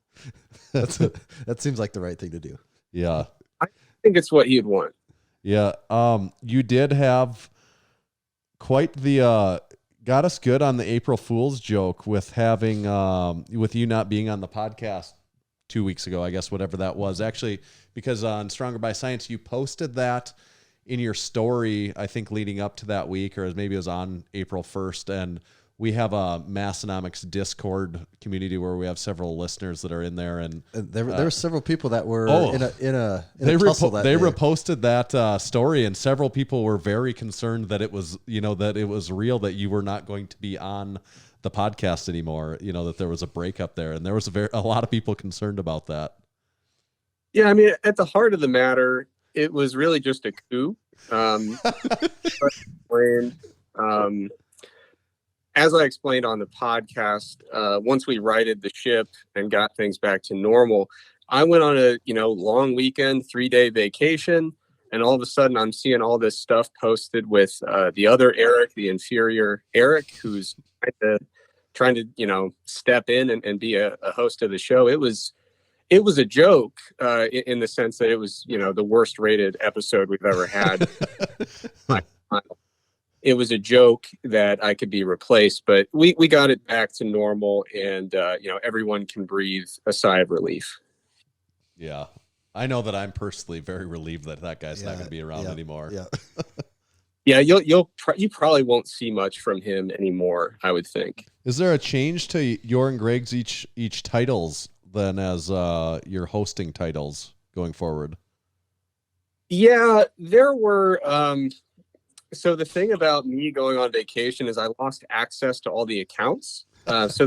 That seems like the right thing to do. Yeah. I think it's what you'd want. Yeah. You did have quite the got us good on the April Fool's joke with having with you not being on the podcast 2 weeks ago, I guess, whatever that was. Actually, because on Stronger by Science, you posted that in your story, I think leading up to that week, or maybe it was on April 1st. And we have a Massenomics Discord community where we have several listeners that are in there, and There were several people that were in a they tussle that they day. reposted that story, and several people were very concerned that it was real, that you were not going to be on the podcast anymore. That there was a breakup there, and there was a lot of people concerned about that. Yeah, I mean, at the heart of the matter, it was really just a coup. As I explained on the podcast, once we righted the ship and got things back to normal, I went on a long weekend, 3-day vacation, and all of a sudden I'm seeing all this stuff posted with the other Eric, the inferior Eric, who's trying to step in and be a host of the show. It was a joke in the sense that it was the worst rated episode we've ever had. It was a joke that I could be replaced, but we got it back to normal, and everyone can breathe a sigh of relief. Yeah, I know that I'm personally very relieved that guy's not going to be around anymore. Yeah. Yeah, you probably won't see much from him anymore, I would think. Is there a change to your and Greg's each titles then as your hosting titles going forward? Yeah, there were. So the thing about me going on vacation is I lost access to all the accounts. So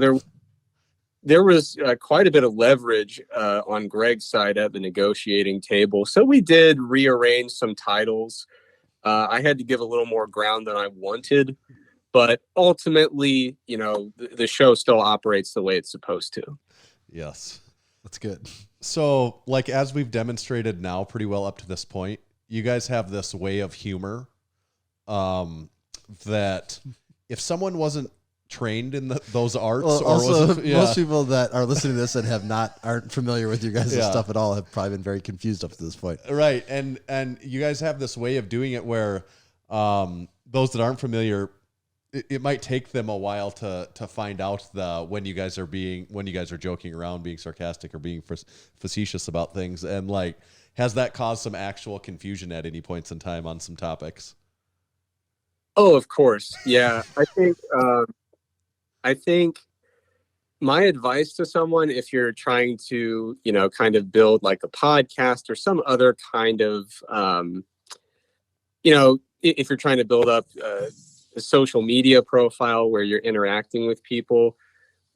there was quite a bit of leverage on Greg's side at the negotiating table. So we did rearrange some titles. I had to give a little more ground than I wanted, but ultimately, the show still operates the way it's supposed to. Yes. That's good. So, as we've demonstrated now pretty well up to this point, you guys have this way of humor that if someone wasn't trained in those arts, Well, or also, wasn't, most people that are listening to this and aren't familiar with your guys' Yeah. stuff at all have probably been very confused up to this point. right, and you guys have this way of doing it where those that aren't familiar, it might take them a while to find out when you guys are joking around, being sarcastic or being facetious about things. And like, has that caused some actual confusion at any points in time on some topics? Oh, of course. Yeah. I think my advice to someone, if you're trying to, kind of build like a podcast or some other kind of, if you're trying to build up a social media profile where you're interacting with people,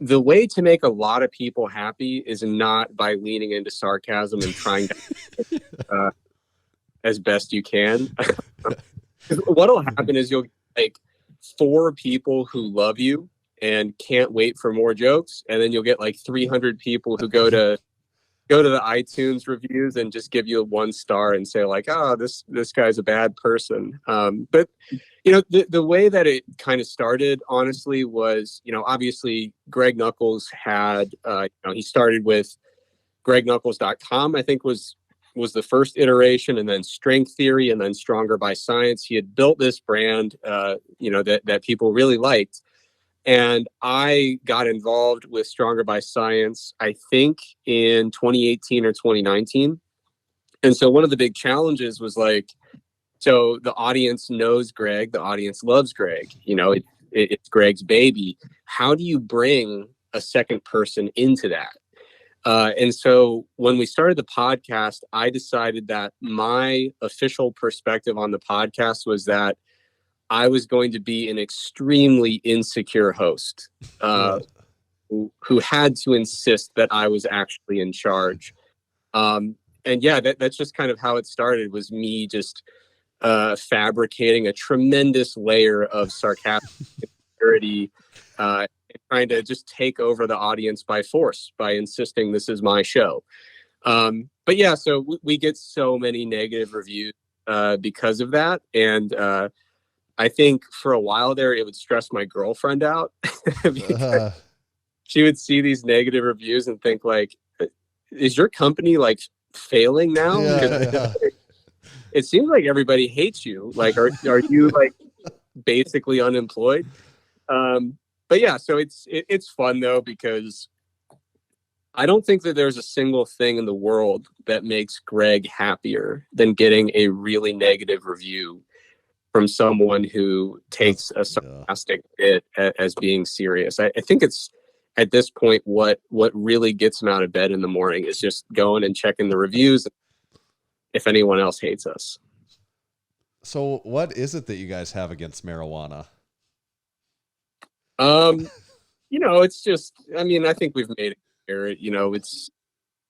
the way to make a lot of people happy is not by leaning into sarcasm and trying to as best you can. What'll happen is you'll get like 4 people who love you and can't wait for more jokes, and then you'll get like 300 people who go to the iTunes reviews and just give you a 1 star and say like, oh, this guy's a bad person. But the way that it kind of started, honestly, was, obviously Greg Nuckols had, he started with GregKnuckles.com, I think was the first iteration, and then Strength Theory, and then Stronger by Science. He had built this brand, that people really liked. And I got involved with Stronger by Science, I think in 2018 or 2019. And so one of the big challenges was like, so the audience knows Greg, the audience loves Greg, it's Greg's baby. How do you bring a second person into that? And so when we started the podcast, I decided that my official perspective on the podcast was that I was going to be an extremely insecure host who had to insist that I was actually in charge. And yeah, that's just kind of how it started, was me just fabricating a tremendous layer of sarcastic insecurity, trying to just take over the audience by force, by insisting this is my show. But yeah, so we get so many negative reviews because of that. And I think for a while there, it would stress my girlfriend out because she would see these negative reviews and think like, is your company like failing now? Yeah. It seems like everybody hates you. Like, are you like basically unemployed? But yeah, so it's fun though, because I don't think that there's a single thing in the world that makes Greg happier than getting a really negative review from someone who takes a sarcastic bit as being serious. I think it's at this point what really gets him out of bed in the morning is just going and checking the reviews if anyone else hates us. So what is it that you guys have against marijuana? It's just, I think we've made it clear. It's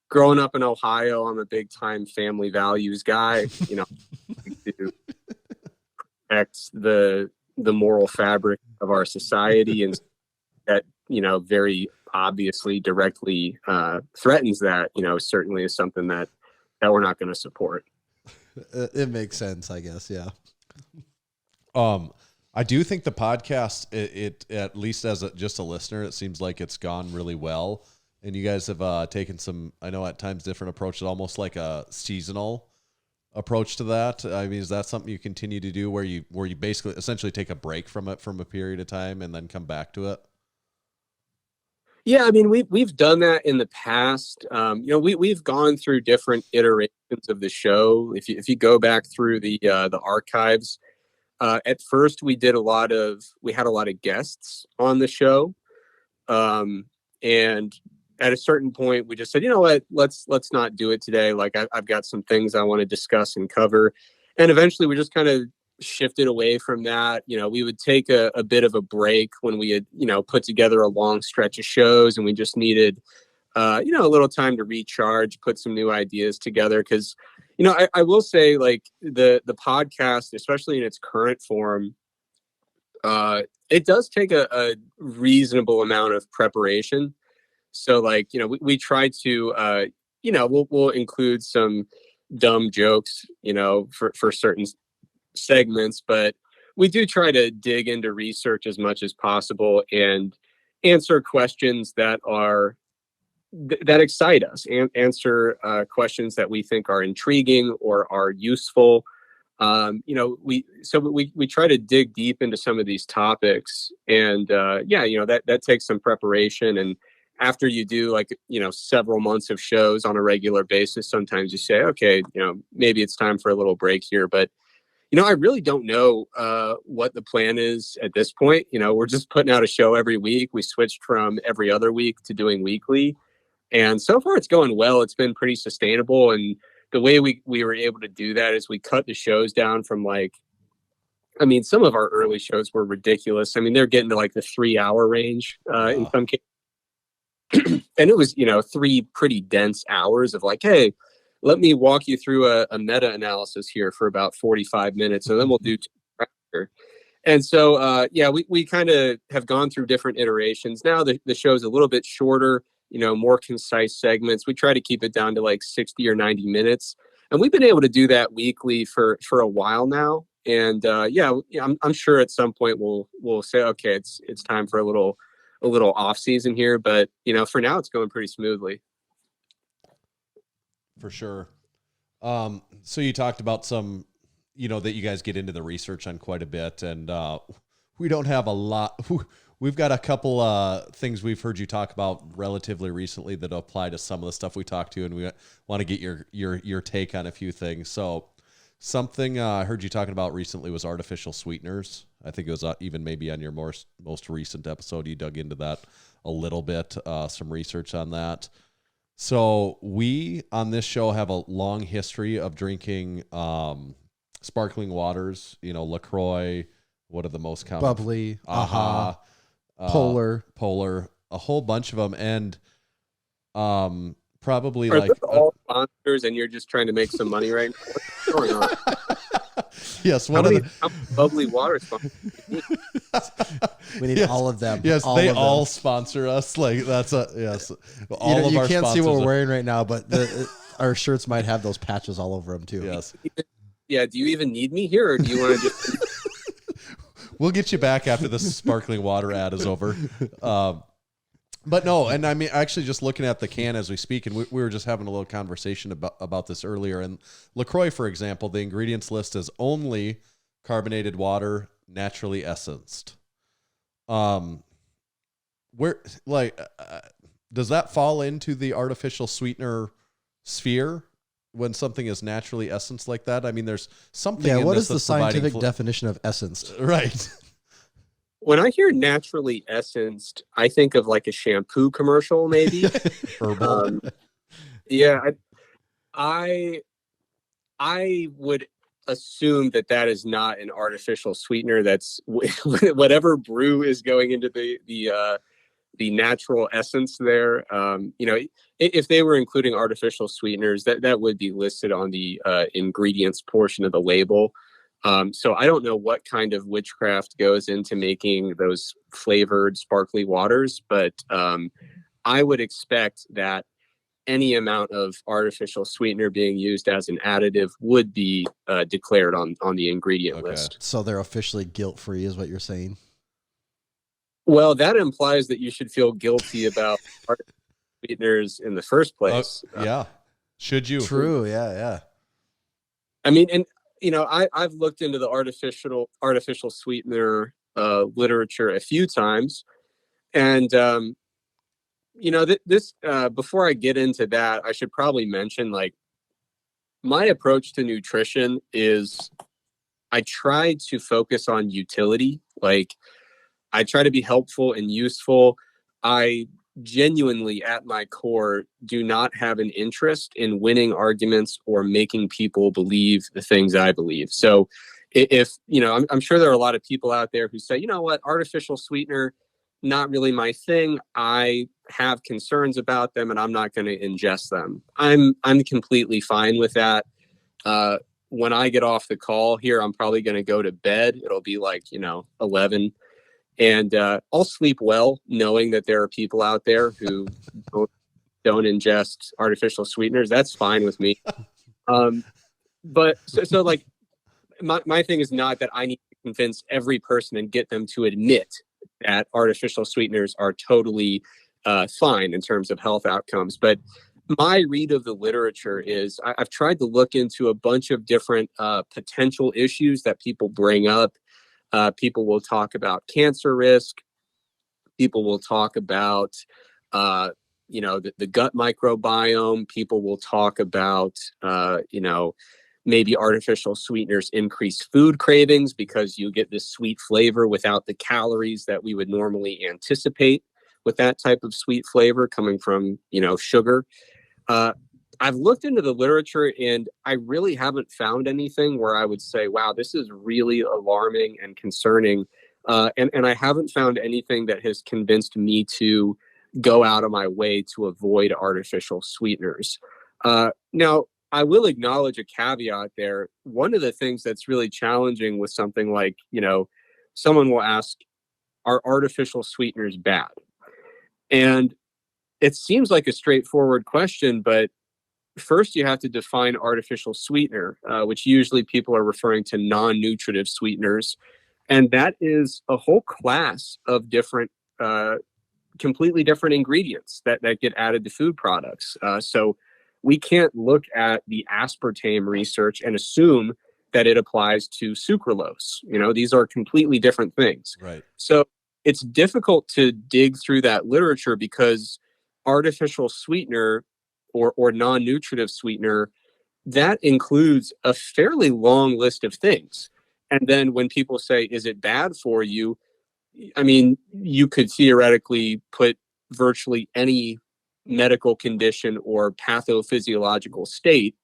growing up in Ohio. I'm a big time family values guy, to protect the moral fabric of our society, and that, very obviously directly threatens that, certainly is something that we're not going to support. It makes sense, I guess. Yeah. I do think the podcast, it at least as just a listener, it seems like it's gone really well. And you guys have taken some, I know at times different approaches, almost like a seasonal approach to that. I mean, is that something you continue to do where you basically essentially take a break from it from a period of time and then come back to it? Yeah, we've done that in the past. We've gone through different iterations of the show. If you go back through the archives, at first we had a lot of guests on the show, and at a certain point we just said, you know what, let's not do it today. Like I've got some things I want to discuss and cover, and eventually we just kind of shifted away from that. We would take a bit of a break when we had, put together a long stretch of shows, and we just needed, a little time to recharge, put some new ideas together. Cause, I will say, like, the podcast, especially in its current form, it does take a reasonable amount of preparation. So like, we try to, we'll include some dumb jokes, for certain segments, but we do try to dig into research as much as possible and answer questions that excite us, and answer questions that we think are intriguing or are useful. We try to dig deep into some of these topics, and that takes some preparation. And after you do several months of shows on a regular basis, sometimes you say, okay, maybe it's time for a little break here. But I really don't know what the plan is at this point. We're just putting out a show every week. We switched from every other week to doing weekly, and so far it's going well. It's been pretty sustainable, and the way we were able to do that is we cut the shows down from some of our early shows were ridiculous. I mean, they're getting to the 3-hour range in some cases. And it was, 3 pretty dense hours of hey, let me walk you through a meta-analysis here for about 45 minutes, and then we'll do after. And so, we kind of have gone through different iterations. Now the show's a little bit shorter, more concise segments. We try to keep it down to 60 or 90 minutes. And we've been able to do that weekly for a while now. And I'm sure at some point we'll say, okay, it's time for a little off season here. But, for now it's going pretty smoothly. For sure. So you talked about some, that you guys get into the research on quite a bit, and we don't have a lot. We've got a couple things we've heard you talk about relatively recently that apply to some of the stuff we talked to, and we want to get your take on a few things. So something I heard you talking about recently was artificial sweeteners. I think it was even maybe on your most recent episode, you dug into that a little bit, some research on that. So we on this show have a long history of drinking sparkling waters, LaCroix. What are the most common? Bubbly, Polar, a whole bunch of them, and probably Are those all sponsors, and you're just trying to make some money right now? What's going on? Yes, how many bubbly water sponsors? We need all of them. Yes, they all sponsor us. That's yes. All of you our can't see what we're sponsors wearing right now, but our shirts might have those patches all over them too. Yes. Yeah. Do you even need me here, or do you want to just? We'll get you back after this sparkling water ad is over. But no, and I mean, actually just looking at the can as we speak, and we were just having a little conversation about this earlier. And LaCroix, for example, the ingredients list is only carbonated water, naturally essenced. Does that fall into the artificial sweetener sphere when something is naturally essenced like that? I mean, there's something. Yeah, in what this is the that's scientific definition of essenced? Right. When I hear naturally essenced, I think of a shampoo commercial, maybe. Herbal. I would assume that is not an artificial sweetener. That's whatever brew is going into the natural essence there. If they were including artificial sweeteners, that would be listed on the ingredients portion of the label. So I don't know what kind of witchcraft goes into making those flavored sparkly waters, but I would expect that any amount of artificial sweetener being used as an additive would be declared on the ingredient list. So they're officially guilt-free is what you're saying? Well, that implies that you should feel guilty about artificial sweeteners in the first place. Yeah. Should you? True. Yeah. I mean, and I've looked into the artificial sweetener literature a few times, and this before I get into that, I should probably mention my approach to nutrition is I try to focus on utility. I try to be helpful and useful. I genuinely, at my core, do not have an interest in winning arguments or making people believe the things I believe. So if I'm sure there are a lot of people out there who say, artificial sweetener, not really my thing. I have concerns about them and I'm not going to ingest them. I'm completely fine with that. When I get off the call here, I'm probably going to go to bed. It'll be 11. And I'll sleep well knowing that there are people out there who don't ingest artificial sweeteners. That's fine with me. But so my thing is not that I need to convince every person and get them to admit that artificial sweeteners are totally fine in terms of health outcomes. But my read of the literature is I've tried to look into a bunch of different potential issues that people bring up. People will talk about cancer risk. People will talk about, the gut microbiome. People will talk about, maybe artificial sweeteners increase food cravings because you get this sweet flavor without the calories that we would normally anticipate with that type of sweet flavor coming from, sugar. I've looked into the literature and I really haven't found anything where I would say, wow, this is really alarming and concerning. And I haven't found anything that has convinced me to go out of my way to avoid artificial sweeteners. Now, I will acknowledge a caveat there. One of the things that's really challenging with something like, someone will ask, are artificial sweeteners bad? And it seems like a straightforward question, but first you have to define artificial sweetener, which usually people are referring to non-nutritive sweeteners. And that is a whole class of different, completely different ingredients that get added to food products. So we can't look at the aspartame research and assume that it applies to sucralose. These are completely different things. Right. So it's difficult to dig through that literature because artificial sweetener or non-nutritive sweetener, that includes a fairly long list of things. And then when people say, is it bad for you? I mean, you could theoretically put virtually any medical condition or pathophysiological state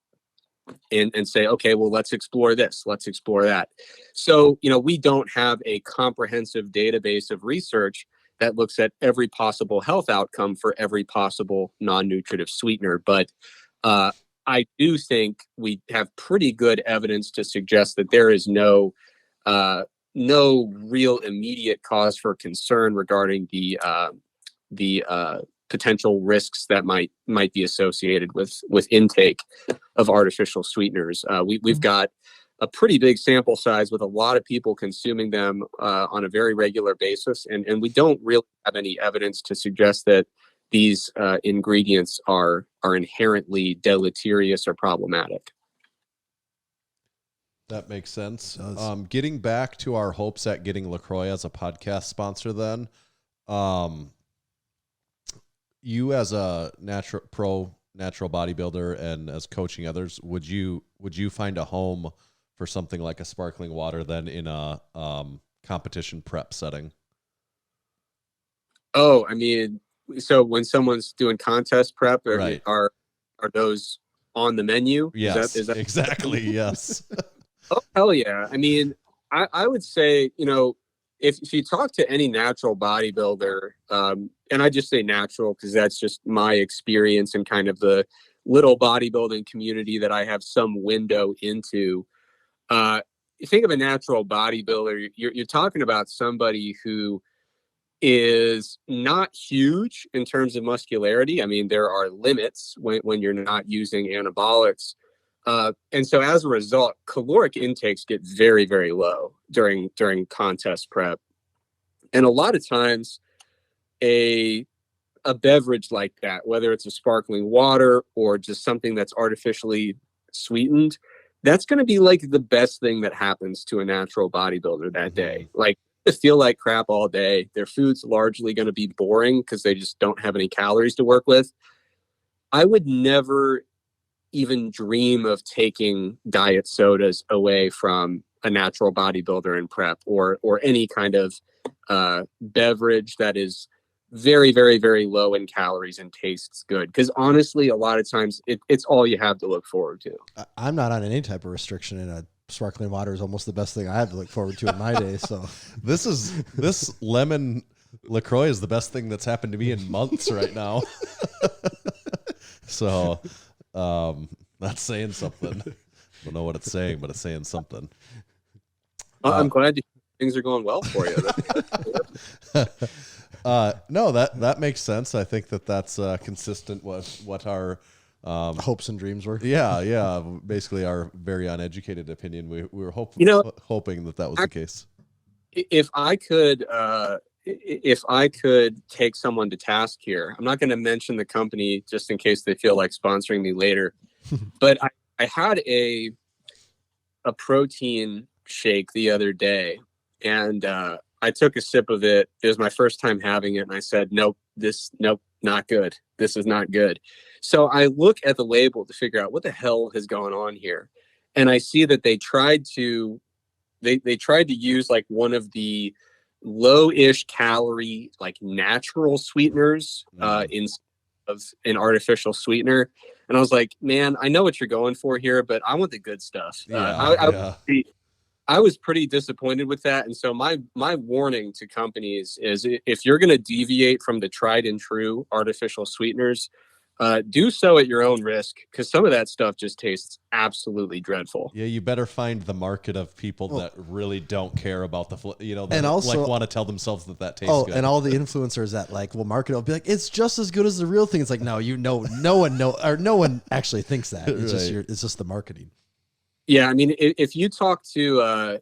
and say, okay, well, let's explore this, let's explore that. So, we don't have a comprehensive database of research that looks at every possible health outcome for every possible non-nutritive sweetener. But I do think we have pretty good evidence to suggest that there is no real immediate cause for concern regarding the potential risks that might be associated with intake of artificial sweeteners. We've got a pretty big sample size with a lot of people consuming them on a very regular basis, and we don't really have any evidence to suggest that these ingredients are inherently deleterious or problematic. That makes sense. Getting back to our hopes at getting LaCroix as a podcast sponsor, then, you as a natural bodybuilder and as coaching others, would you find a home for something like a sparkling water then in a competition prep setting? Oh, I mean, so when someone's doing contest prep, right. are those on the menu? Yes, is that exactly. Yes. Oh, hell yeah. I mean, I would say, if you talk to any natural bodybuilder, and I just say natural because that's just my experience and kind of the little bodybuilding community that I have some window into. You think of a natural bodybuilder, you're talking about somebody who is not huge in terms of muscularity. I mean, there are limits when you're not using anabolics. And so as a result, caloric intakes get very, very low during contest prep. And a lot of times a beverage like that, whether it's a sparkling water or just something that's artificially sweetened, that's going to be like the best thing that happens to a natural bodybuilder that day. Like, they feel like crap all day. Their food's largely going to be boring because they just don't have any calories to work with. I would never even dream of taking diet sodas away from a natural bodybuilder in prep or any kind of beverage that is very, very, very low in calories and tastes good. Because honestly, a lot of times it's all you have to look forward to. I'm not on any type of restriction, and a sparkling water is almost the best thing I have to look forward to in my day. So this lemon LaCroix is the best thing that's happened to me in months right now. So that's saying something. I don't know what it's saying, but it's saying something. I'm glad things are going well for you. No, that makes sense. I think that's consistent with what our hopes and dreams were. Yeah. Basically, our very uneducated opinion. We were hoping that was the case. If I could if I could take someone to task here, I'm not going to mention the company just in case they feel like sponsoring me later, but I had a protein shake the other day, and I took a sip of it. It was my first time having it, and I said, nope, not good. This is not good. So I look at the label to figure out what the hell has gone on here, and I see that they tried to use like one of the low-ish calorie, like natural sweeteners in of an artificial sweetener. And I was like, man, I know what you're going for here, but I want the good stuff. I was pretty disappointed with that. And so my warning to companies is, if you're going to deviate from the tried and true artificial sweeteners, do so at your own risk, because some of that stuff just tastes absolutely dreadful. Yeah, you better find the market of people that really don't care about that and also like want to tell themselves that tastes good. And all the influencers that like will market it will be like, it's just as good as the real thing. It's like, no one actually thinks that. It's Right. it's just the marketing. Yeah, I mean, if you talk to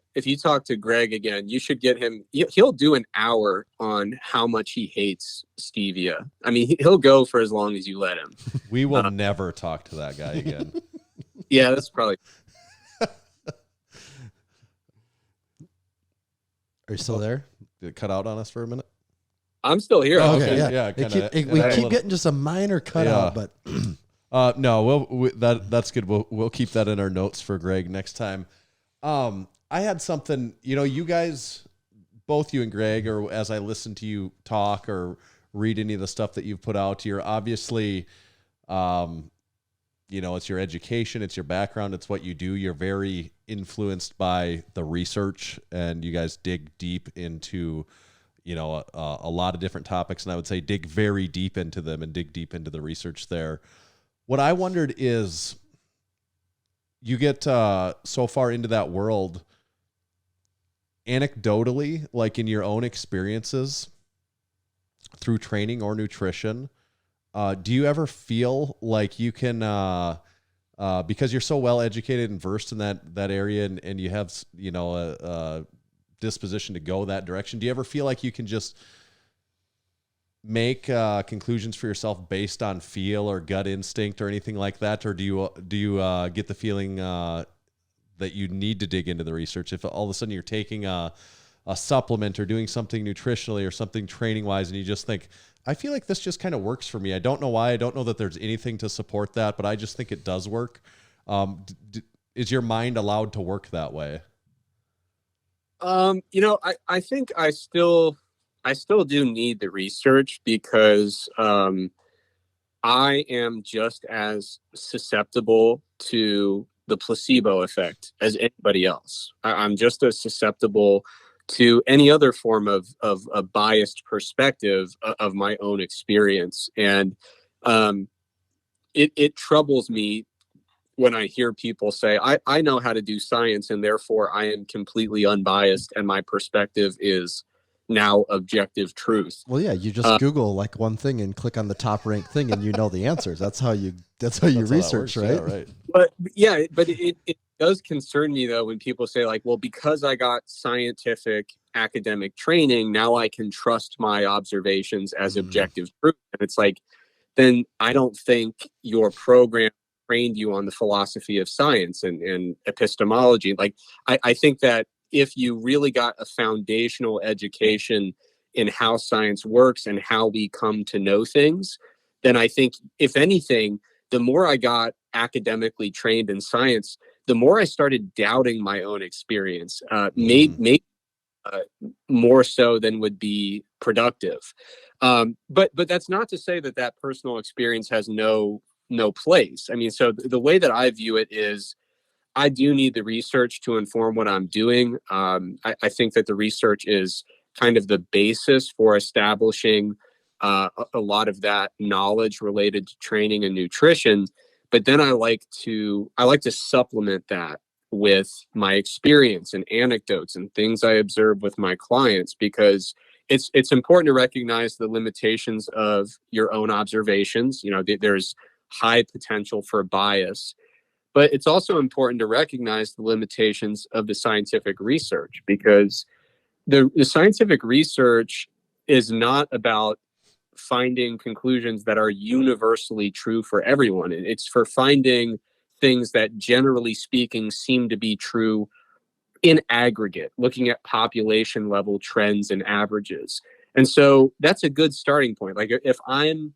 Greg again, you should get him. He'll do an hour on how much he hates stevia. I mean, he'll go for as long as you let him. We will never talk to that guy again. Yeah, that's probably. Are you still there? Did it cut out on us for a minute? I'm still here. Oh, Okay, okay, yeah, we keep getting just a minor cutout, but no, that's good. We'll keep that in our notes for Greg next time. I had something, you guys, both you and Greg, or as I listen to you talk or read any of the stuff that you've put out, you're obviously, it's your education, it's your background, it's what you do. You're very influenced by the research, and you guys dig deep into, a lot of different topics. And I would say dig very deep into them and dig deep into the research there. What I wondered is, you get so far into that world, anecdotally, like in your own experiences through training or nutrition, do you ever feel like you can, because you're so well educated and versed in that area, and you have a disposition to go that direction, do you ever feel like you can just make conclusions for yourself based on feel or gut instinct or anything like that? Or do you get the feeling that you need to dig into the research if all of a sudden you're taking a supplement or doing something nutritionally or something training wise, and you just think, I feel like this just kind of works for me. I don't know why. I don't know that there's anything to support that, but I just think it does work. Is your mind allowed to work that way? I think I still do need the research, because I am just as susceptible to the placebo effect as anybody else. I'm just as susceptible to any other form of a biased perspective of my own experience. And it troubles me when I hear people say, I know how to do science, and therefore I am completely unbiased, and my perspective is now objective truth. well, yeah, you just Google like one thing and click on the top ranked thing, and you know the answers. That's how you research, how right? that works. But it does concern me, though, when people say, like, well, because I got scientific academic training, now I can trust my observations as objective truth. And it's like, then I don't think your program trained you on the philosophy of science and epistemology. Like, I think that if you really got a foundational education in how science works and how we come to know things, then I think, if anything, the more I got academically trained in science, the more I started doubting my own experience, maybe more so than would be productive. But that's not to say that personal experience has no place. I mean, so the way that I view it is, I do need the research to inform what I'm doing. I think that the research is kind of the basis for establishing a lot of that knowledge related to training and nutrition. But then I like to supplement that with my experience and anecdotes and things I observe with my clients, because it's important to recognize the limitations of your own observations. There's high potential for bias. But it's also important to recognize the limitations of the scientific research, because the scientific research is not about finding conclusions that are universally true for everyone. It's for finding things that, generally speaking, seem to be true in aggregate, looking at population level trends and averages. And so that's a good starting point. Like if I'm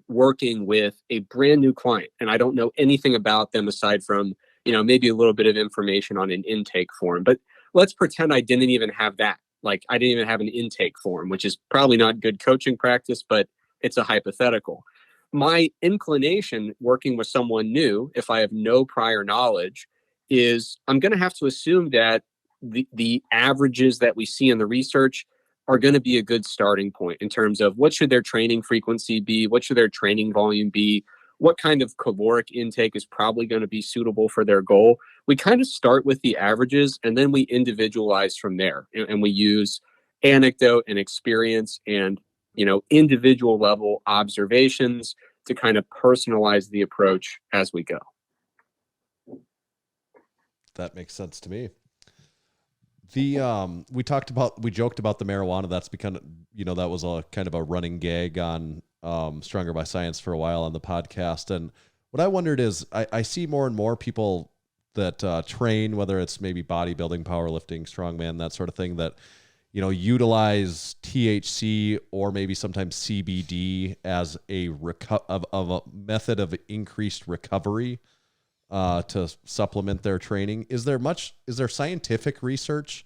working with a brand new client and I don't know anything about them aside from, maybe a little bit of information on an intake form, but let's pretend I didn't even have that. Like I didn't even have an intake form, which is probably not good coaching practice, but it's a hypothetical. My inclination working with someone new, if I have no prior knowledge, is I'm going to have to assume that the averages that we see in the research are going to be a good starting point in terms of what should their training frequency be, what should their training volume be, what kind of caloric intake is probably going to be suitable for their goal. We kind of start with the averages and then we individualize from there, and we use anecdote and experience and individual level observations to kind of personalize the approach as we go. That makes sense to me. The we joked about the marijuana. That's become, that was a kind of a running gag on Stronger by Science for a while on the podcast. And what I wondered is I see more and more people that train, whether it's maybe bodybuilding, powerlifting, strongman, that sort of thing, that utilize THC or maybe sometimes CBD as a method of increased recovery to supplement their training. Is there scientific research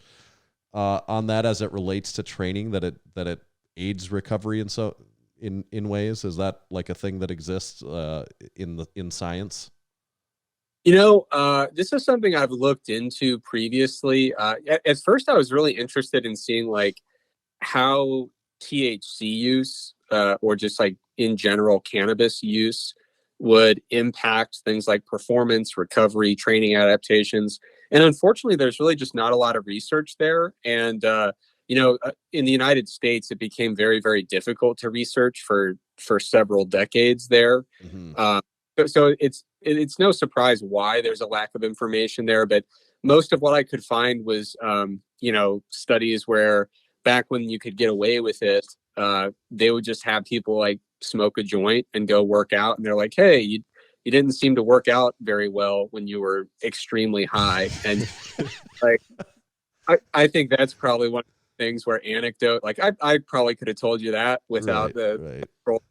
on that as it relates to training that it aids recovery and so in ways? Is that like a thing that exists in science? This is something I've looked into previously. At first, I was really interested in seeing like how THC use or just like in general cannabis use would impact things like performance, recovery, training adaptations. And unfortunately, there's really just not a lot of research there. And, in the United States, it became very, very difficult to research for several decades there. Mm-hmm. So it's no surprise why there's a lack of information there. But most of what I could find was, studies where back when you could get away with it, they would just have people like smoke a joint and go work out. And they're like, hey, you didn't seem to work out very well when you were extremely high. And like, I think that's probably one of the things where anecdote, like I probably could have told you that without the control.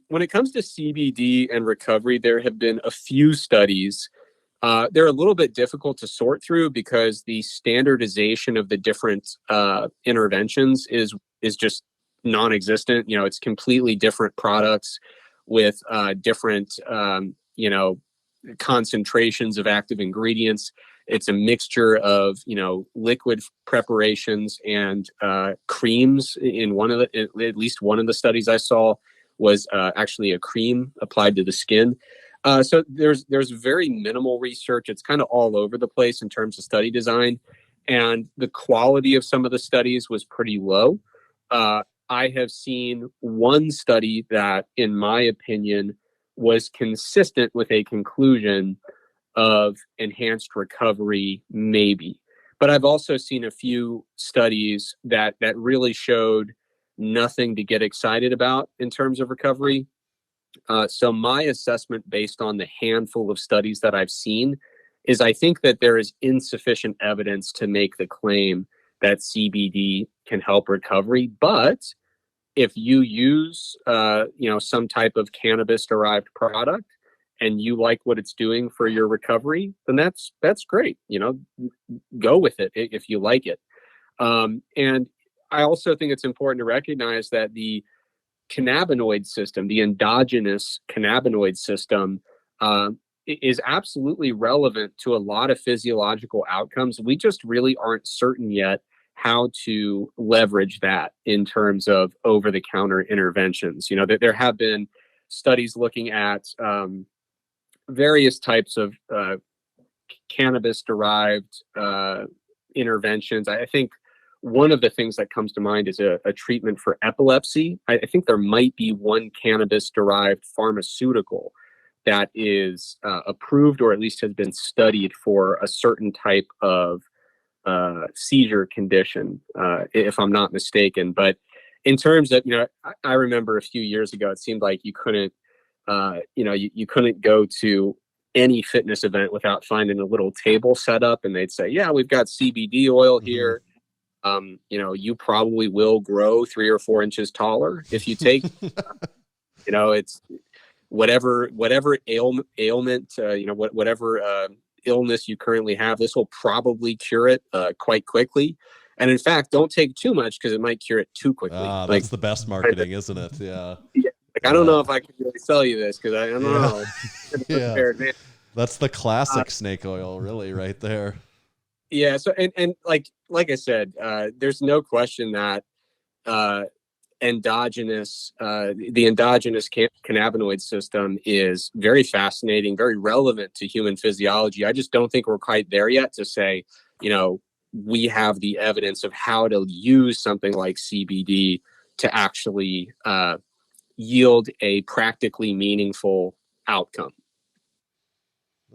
When it comes to CBD and recovery, there have been a few studies. They're a little bit difficult to sort through because the standardization of the different interventions is just non-existent. It's completely different products with different concentrations of active ingredients. It's a mixture of liquid preparations and creams. In at least one of the studies I saw was actually a cream applied to the skin. So there's very minimal research. It's kind of all over the place in terms of study design, and the quality of some of the studies was pretty low. I have seen one study that, in my opinion, was consistent with a conclusion of enhanced recovery, maybe. But I've also seen a few studies that really showed nothing to get excited about in terms of recovery. So my assessment, based on the handful of studies that I've seen, is I think that there is insufficient evidence to make the claim that CBD can help recovery. But if you use, some type of cannabis-derived product and you like what it's doing for your recovery, then that's great. Go with it if you like it. And I also think it's important to recognize that the cannabinoid system, the endogenous cannabinoid system, is absolutely relevant to a lot of physiological outcomes. We just really aren't certain yet how to leverage that in terms of over-the-counter interventions. There have been studies looking at various types of cannabis-derived interventions. I think one of the things that comes to mind is a treatment for epilepsy. I think there might be one cannabis-derived pharmaceutical that is approved or at least has been studied for a certain type of seizure condition, if I'm not mistaken. But in terms of, I remember a few years ago, it seemed like you couldn't, you couldn't go to any fitness event without finding a little table set up, and they'd say, yeah, we've got CBD oil here. You probably will grow 3 or 4 inches taller if you take, it's whatever ailment, whatever illness you currently have, this will probably cure it quite quickly. And in fact, don't take too much because it might cure it too quickly. That's the best marketing, isn't it? Yeah. I don't know if I can really sell you this because I don't know. Yeah. That's the classic snake oil, really, right there. Yeah. So, and like I said, there's no question that the endogenous cannabinoid system is very fascinating, very relevant to human physiology. I just don't think we're quite there yet to say, we have the evidence of how to use something like CBD to actually yield a practically meaningful outcome.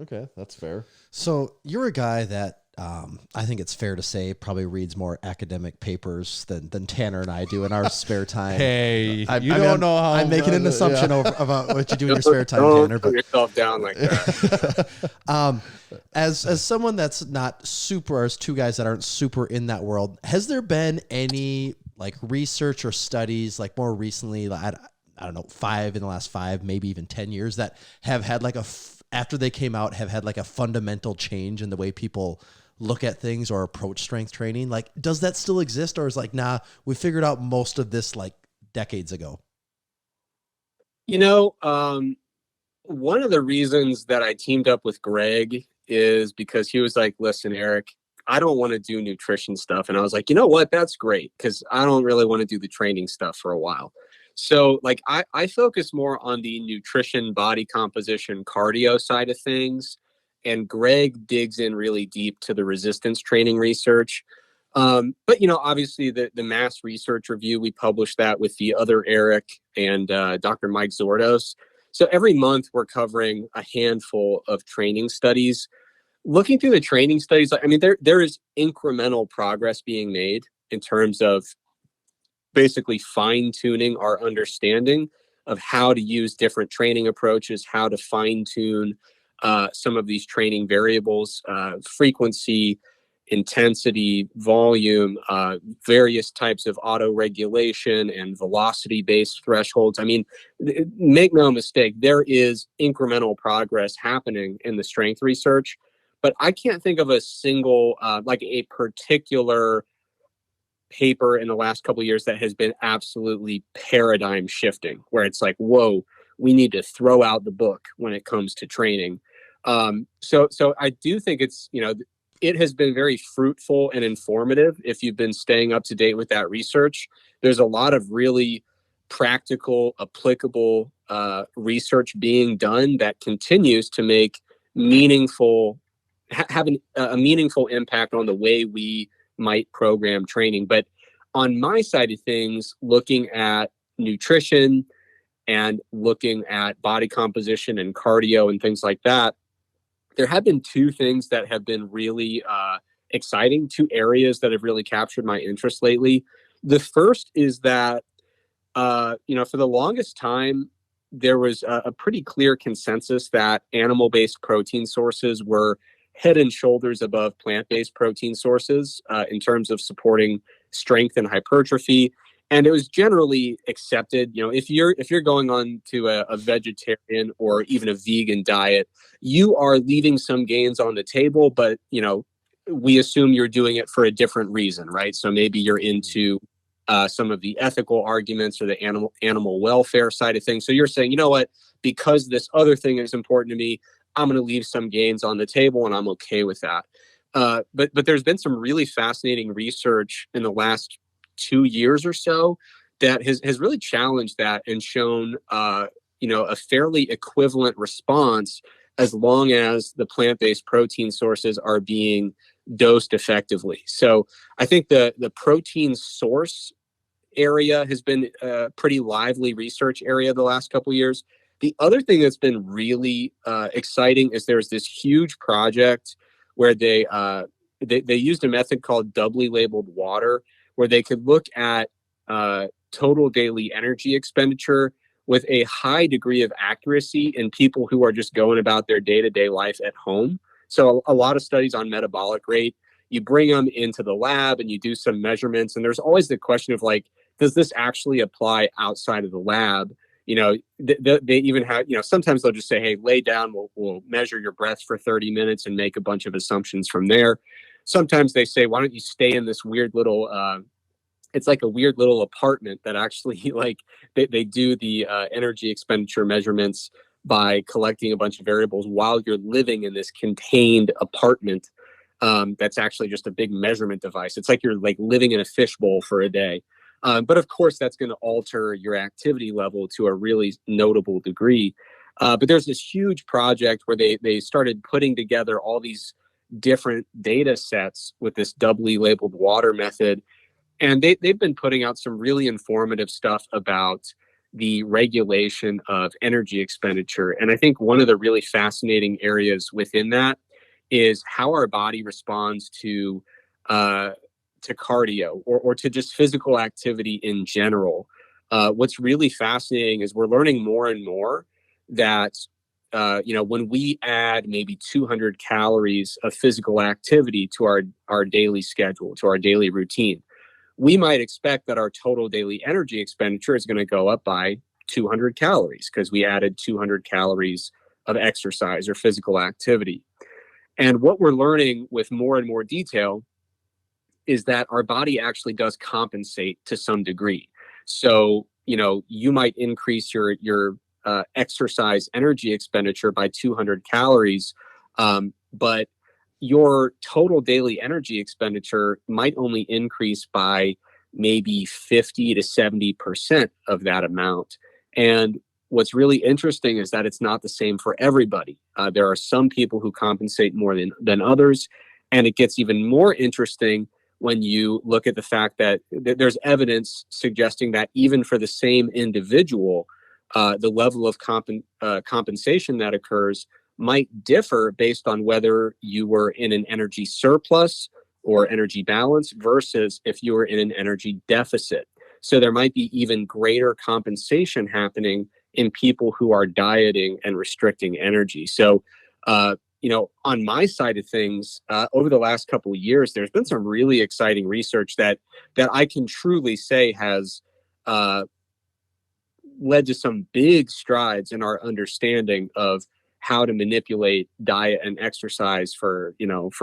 Okay, that's fair. So you're a guy that I think it's fair to say probably reads more academic papers than Tanner and I do in our spare time. Hey, don't know how I'm making an assumption about what you do in your spare time, Tanner. Put yourself down like that. As someone that's not super, as two guys that aren't super in that world, has there been any like research or studies like more recently, I don't know, 5 in the last 5, maybe even 10 years that have had like after they came out, have had like a fundamental change in the way people look at things or approach strength training? Like, does that still exist, or is like, nah, we figured out most of this like decades ago? One of the reasons that I teamed up with Greg is because he was like, listen, Eric, I don't want to do nutrition stuff. And I was like, you know what? That's great, because I don't really want to do the training stuff for a while. So like I focus more on the nutrition, body composition, cardio side of things. And Greg digs in really deep to the resistance training research. But, obviously the mass research review, we published that with the other Eric and Dr. Mike Zordos. So every month we're covering a handful of training studies. Looking through the training studies, I mean, there is incremental progress being made in terms of basically fine-tuning our understanding of how to use different training approaches, how to fine-tune some of these training variables, frequency, intensity, volume, various types of auto-regulation and velocity-based thresholds. I mean, make no mistake, there is incremental progress happening in the strength research, but I can't think of a single, like a particular paper in the last couple of years that has been absolutely paradigm shifting, where it's like, whoa, we need to throw out the book when it comes to training. So I do think it's, it has been very fruitful and informative if you've been staying up to date with that research. There's a lot of really practical, applicable research being done that continues to make having a meaningful impact on the way we might program training. But on my side of things, looking at nutrition and looking at body composition and cardio and things like that, there have been 2 things that have been really exciting, 2 areas that have really captured my interest lately. The first is that, for the longest time, there was a pretty clear consensus that animal-based protein sources were head and shoulders above plant-based protein sources in terms of supporting strength and hypertrophy. And it was generally accepted, if you're going on to a vegetarian or even a vegan diet, you are leaving some gains on the table, but, we assume you're doing it for a different reason, right? So maybe you're into some of the ethical arguments or the animal welfare side of things. So you're saying, you know what, because this other thing is important to me, I'm going to leave some gains on the table, and I'm okay with that. But there's been some really fascinating research in the last 2 years or so that has really challenged that and shown, a fairly equivalent response as long as the plant-based protein sources are being dosed effectively. So I think the protein source area has been a pretty lively research area the last couple of years. The other thing that's been really exciting is there's this huge project where they they used a method called doubly labeled water, where they could look at total daily energy expenditure with a high degree of accuracy in people who are just going about their day-to-day life at home. So a lot of studies on metabolic rate, you bring them into the lab and you do some measurements, and there's always the question of like, does this actually apply outside of the lab? They even have, sometimes they'll just say, hey, lay down, we'll measure your breath for 30 minutes and make a bunch of assumptions from there. Sometimes they say, why don't you stay in this weird little it's like a weird little apartment that actually like they do the energy expenditure measurements by collecting a bunch of variables while you're living in this contained apartment. That's actually just a big measurement device. It's like you're like living in a fishbowl for a day. But of course, that's going to alter your activity level to a really notable degree. But there's this huge project where they started putting together all these different data sets with this doubly labeled water method. And they've been putting out some really informative stuff about the regulation of energy expenditure. And I think one of the really fascinating areas within that is how our body responds to cardio or to just physical activity in general. What's really fascinating is we're learning more and more that when we add maybe 200 calories of physical activity to our daily schedule, to our daily routine, we might expect that our total daily energy expenditure is going to go up by 200 calories because we added 200 calories of exercise or physical activity. And what we're learning with more and more detail is that our body actually does compensate to some degree. So, you might increase your exercise energy expenditure by 200 calories, but your total daily energy expenditure might only increase by maybe 50 to 70% of that amount. And what's really interesting is that it's not the same for everybody. There are some people who compensate more than others. And it gets even more interesting when you look at the fact that there's evidence suggesting that even for the same individual, the level of compensation that occurs might differ based on whether you were in an energy surplus or energy balance versus if you were in an energy deficit. So there might be even greater compensation happening in people who are dieting and restricting energy. So, on my side of things, over the last couple of years, there's been some really exciting research that I can truly say has led to some big strides in our understanding of how to manipulate diet and exercise for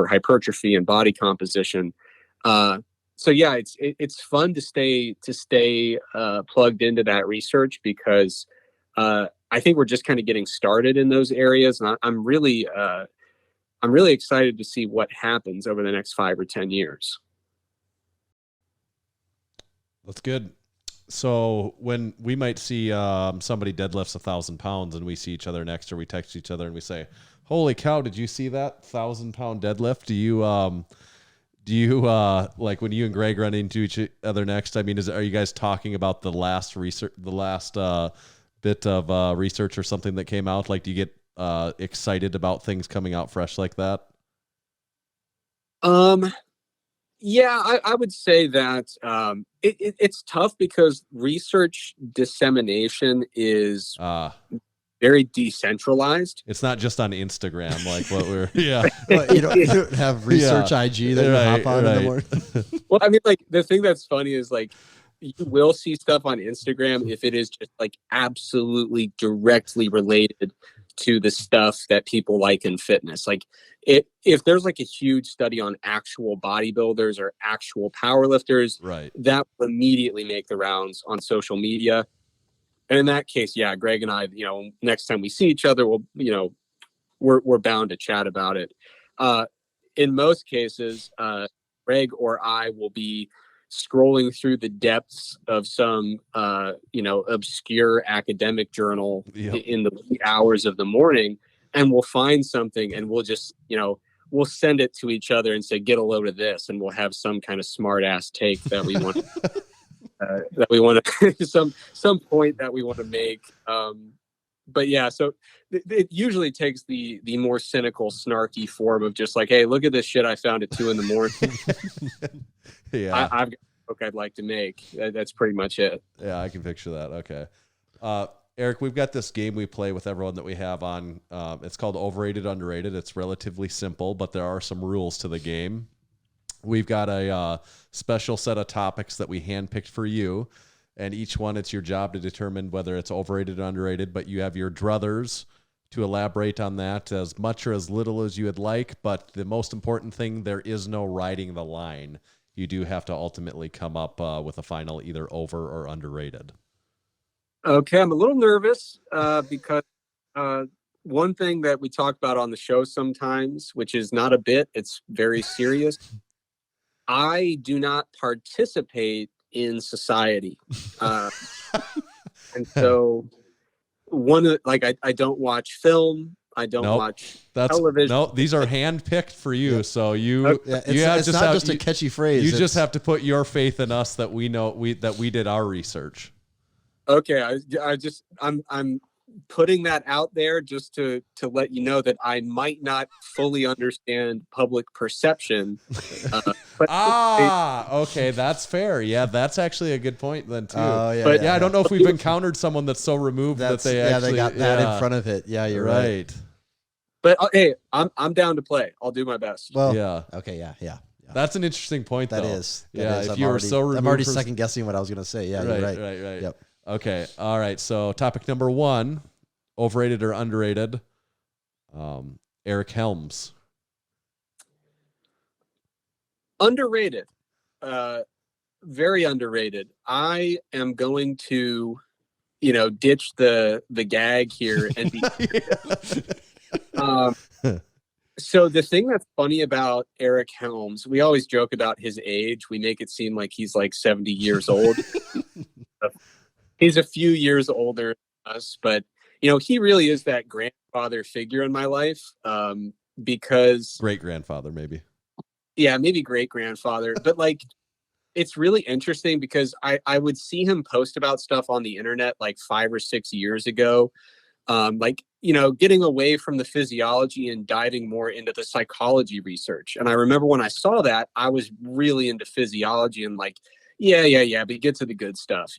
hypertrophy and body composition. So yeah, it's fun to stay plugged into that research because I think we're just kind of getting started in those areas, and I'm really excited to see what happens over the next 5 or 10 years. That's good. So when we might see somebody deadlifts 1,000 pounds and we see each other next, or we text each other and we say, "Holy cow, did you see that 1,000-pound deadlift?" Do you like when you and Greg run into each other next? I mean, are you guys talking about the last research, the last bit of research or something that came out? Like, do you get excited about things coming out fresh like that? Yeah, I would say that it's tough because research dissemination is very decentralized. It's not just on Instagram like what we're you don't have research IG that you hop on in the morning. Well, I mean, like the thing that's funny is like you will see stuff on Instagram if it is just like absolutely directly related to the stuff that people like in fitness. Like if there's like a huge study on actual bodybuilders or actual powerlifters, right, that will immediately make the rounds on social media. And in that case, yeah, Greg and I, next time we see each other, we're bound to chat about it. In most cases, Greg or I will be scrolling through the depths of some, obscure academic journal in the wee hours of the morning, and we'll find something and we'll just, we'll send it to each other and say, get a load of this. And we'll have some kind of smart ass take that we want some point that we want to make. but yeah, so it usually takes the more cynical, snarky form of just like, hey, look at this shit I found at 2 a.m. Yeah. I've got a book I'd like to make. That's pretty much it. Yeah, I can picture that. Okay. Eric, we've got this game we play with everyone that we have on. It's called Overrated, Underrated. It's relatively simple, but there are some rules to the game. We've got a special set of topics that we handpicked for you, and each one, it's your job to determine whether it's overrated or underrated, but you have your druthers to elaborate on that as much or as little as you would like, but the most important thing, there is no riding the line. You do have to ultimately come up with a final either over or underrated. Okay, I'm a little nervous because one thing that we talk about on the show sometimes, which is not a bit, it's very serious. I do not participate in society. And so I don't watch film. I don't watch television. No, these are handpicked for you. Yep. So it's not just a catchy phrase. You just have to put your faith in us that we know that we did our research. Okay, I'm putting that out there just to let you know that I might not fully understand public perception. But okay, that's fair. Yeah, that's actually a good point then too. I don't know if we've encountered someone that's so removed that they actually they got that in front of it. Yeah, you're right. But hey, I'm down to play. I'll do my best. Well, yeah. Okay, yeah. That's an interesting point. That though. is. If you were so removed, I'm already second guessing what I was going to say. Yeah, right, you're right. Right. Yep. Okay. All right. So topic number 1, overrated or underrated? Eric Helms. Underrated. Very underrated. I am going to, ditch the gag here and be. So the thing that's funny about Eric Helms, we always joke about his age. We make it seem like he's like 70 years old. He's a few years older than us, but he really is that grandfather figure in my life. Because great grandfather, maybe. Yeah, maybe great grandfather, but it's really interesting because I would see him post about stuff on the internet like 5 or 6 years ago. Getting away from the physiology and diving more into the psychology research. And I remember when I saw that, I was really into physiology and but get to the good stuff,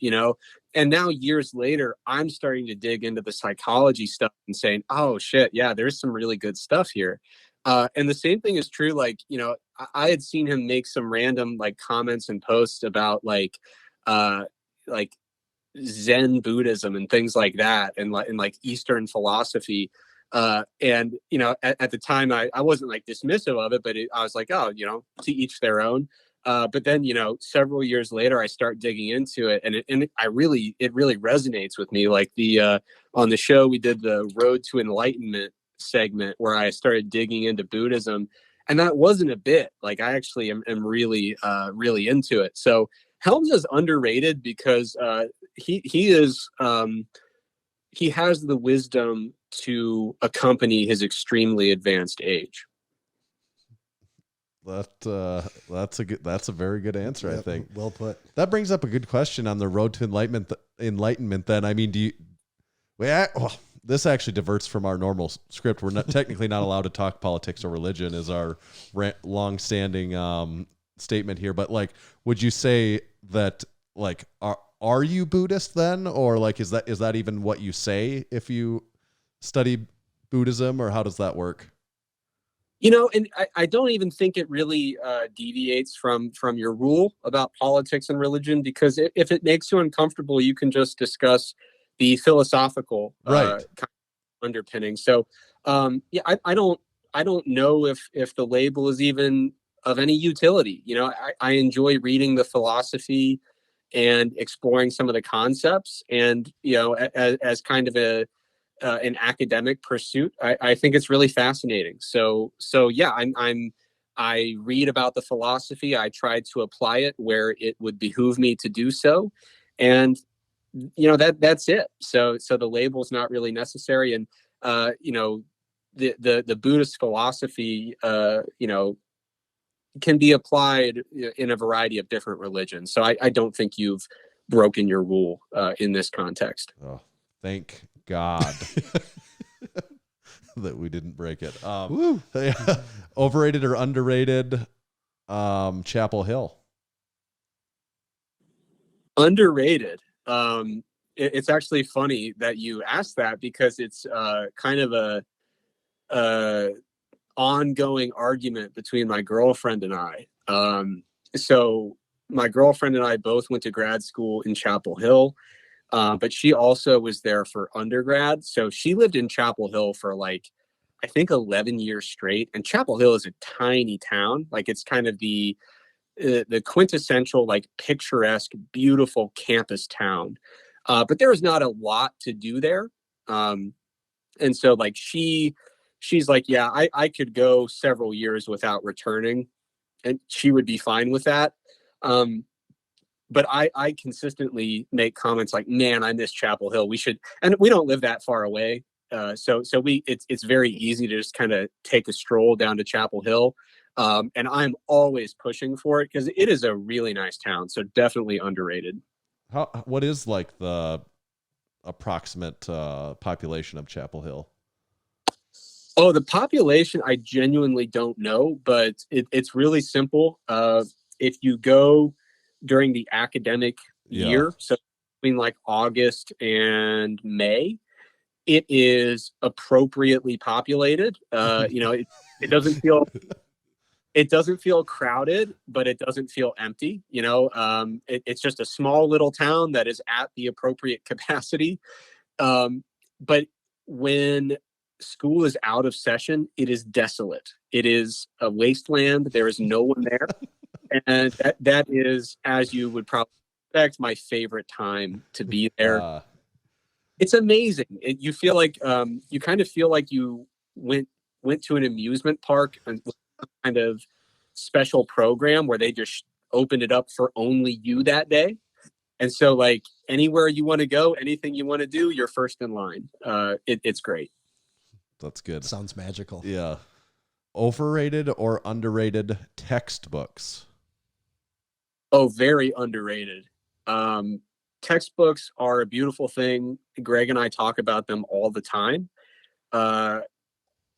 And now years later, I'm starting to dig into the psychology stuff and saying, oh shit, yeah, there's some really good stuff here. And the same thing is true. I had seen him make some random comments and posts about Zen Buddhism and things like that, and Eastern philosophy. At the time I wasn't dismissive of it, but I was like, oh, to each their own. But then, several years later, I start digging into it, and it really resonates with me. On the show, we did the Road to Enlightenment segment where I started digging into Buddhism, and that wasn't a bit. I actually am really into it. So Helms is underrated because he has the wisdom to accompany his extremely advanced age. That's a very good answer. Yep, I think. Well put. That brings up a good question on the road to enlightenment. Then, I mean, this actually diverts from our normal script. We're not technically not allowed to talk politics or religion, is our long-standing statement here. But would you say that are you Buddhist then, or is that even what you say if you study Buddhism, or how does that work? And I don't even think it really deviates from your rule about politics and religion, because if it makes you uncomfortable, you can just discuss the philosophical kind of underpinning. So, I don't know if the label is even of any utility. I enjoy reading the philosophy and exploring some of the concepts, and as kind of an academic pursuit, I think it's really fascinating. So yeah, I read about the philosophy. I try to apply it where it would behoove me to do so, and that's it. So the label's not really necessary, and the Buddhist philosophy can be applied in a variety of different religions. So I don't think you've broken your rule in this context. Oh, thank God that we didn't break it. Overrated or underrated? Chapel Hill. Underrated. It's actually funny that you asked that, because it's kind of a ongoing argument between my girlfriend and I. So my girlfriend and I both went to grad school in Chapel Hill, but she also was there for undergrad. So she lived in Chapel Hill for like, I think 11 years straight. And Chapel Hill is a tiny town. Like, it's kind of the quintessential, like, picturesque, beautiful campus town. But there was not a lot to do there. And so like she's like, yeah, I could go several years without returning, and she would be fine with that. But I consistently make comments like, man, I miss Chapel Hill. We should, and we don't live that far away. So it's very easy to just kind of take a stroll down to Chapel Hill. And I'm always pushing for it because it is a really nice town. So definitely underrated. What is like the approximate population of Chapel Hill? Oh, the population, I genuinely don't know, but it's really simple. If you go during the academic year, so between like August and May, it is appropriately populated. It doesn't feel crowded, but it doesn't feel empty. It's just a small little town that is at the appropriate capacity. But when school is out of session, it is desolate. It is a wasteland. There is no one there. And that is, as you would probably expect, my favorite time to be there. It's amazing. You feel like you kind of feel like you went to an amusement park and kind of special program where they just opened it up for only you that day. And so like anywhere you want to go, anything you want to do, you're first in line. It's great. That's good. Sounds magical. Yeah. Overrated or underrated textbooks? Oh, very underrated. Textbooks are a beautiful thing. Greg and I talk about them all the time.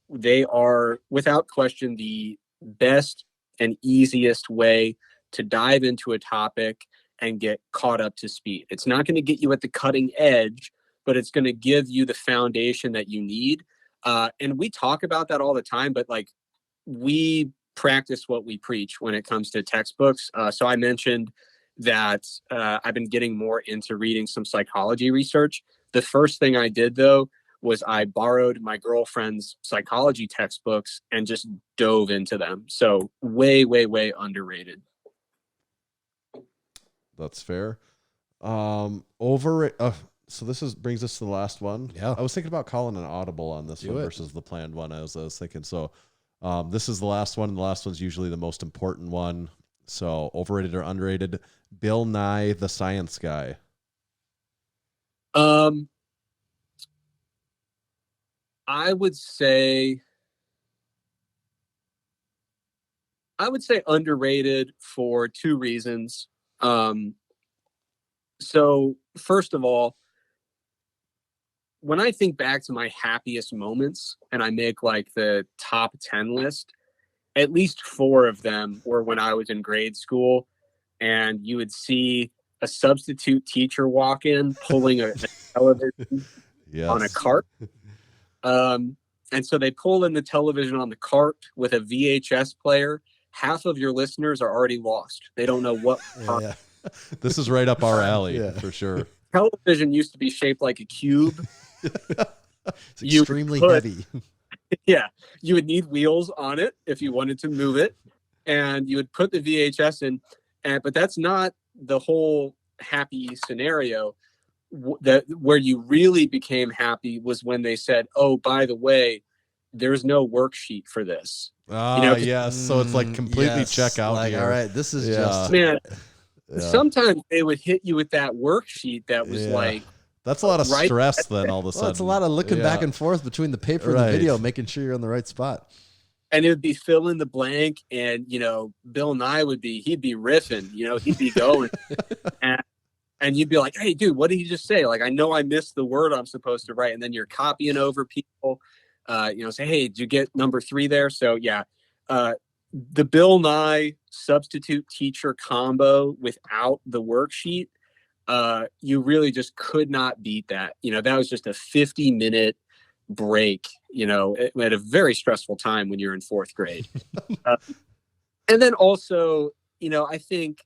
They are, without question, the best and easiest way to dive into a topic and get caught up to speed. It's not going to get you at the cutting edge, but it's going to give you the foundation that you need. And we talk about that all the time, but like we practice what we preach when it comes to textbooks. So I mentioned that I've been getting more into reading some psychology research. The first thing I did, though, was I borrowed my girlfriend's psychology textbooks and just dove into them. So way, way, way underrated. That's fair. So this brings us to the last one. Yeah. I was thinking about calling an audible on this one versus the planned one. I was thinking, so this is the last one. The last one's usually the most important one. So overrated or underrated? Bill Nye the Science Guy. I would say underrated for two reasons. So first of all, when I think back to my happiest moments and I make like the top 10 list, at least 4 of them were when I was in grade school and you would see a substitute teacher walk in pulling a television on a cart. And so they pull in the television on the cart with a VHS player. Half of your listeners are already lost. They don't know what. Yeah. This is right up our alley for sure. Television used to be shaped like a cube. It's extremely heavy. Yeah. You would need wheels on it if you wanted to move it. And you would put the VHS in. But that's not the whole happy scenario. Where you really became happy was when they said, oh, by the way, there's no worksheet for this. Yes. So it's like completely check out. Like, here. all right, this is just man. Yeah. Sometimes they would hit you with that worksheet that was like, that's a lot of stress. Then all of a sudden, it's a lot of looking back and forth between the paper and the video, making sure you're on the right spot. And it would be fill in the blank, and Bill Nye he'd be riffing, he'd be going, and you'd be like, hey, dude, what did he just say? Like, I know I missed the word I'm supposed to write. And then you're copying over people, say, hey, did you get number 3 there? So, yeah, the Bill Nye substitute teacher combo without the worksheet, you really just could not beat that. That was just a 50-minute break, at a very stressful time when you're in 4th grade. And then also, I think,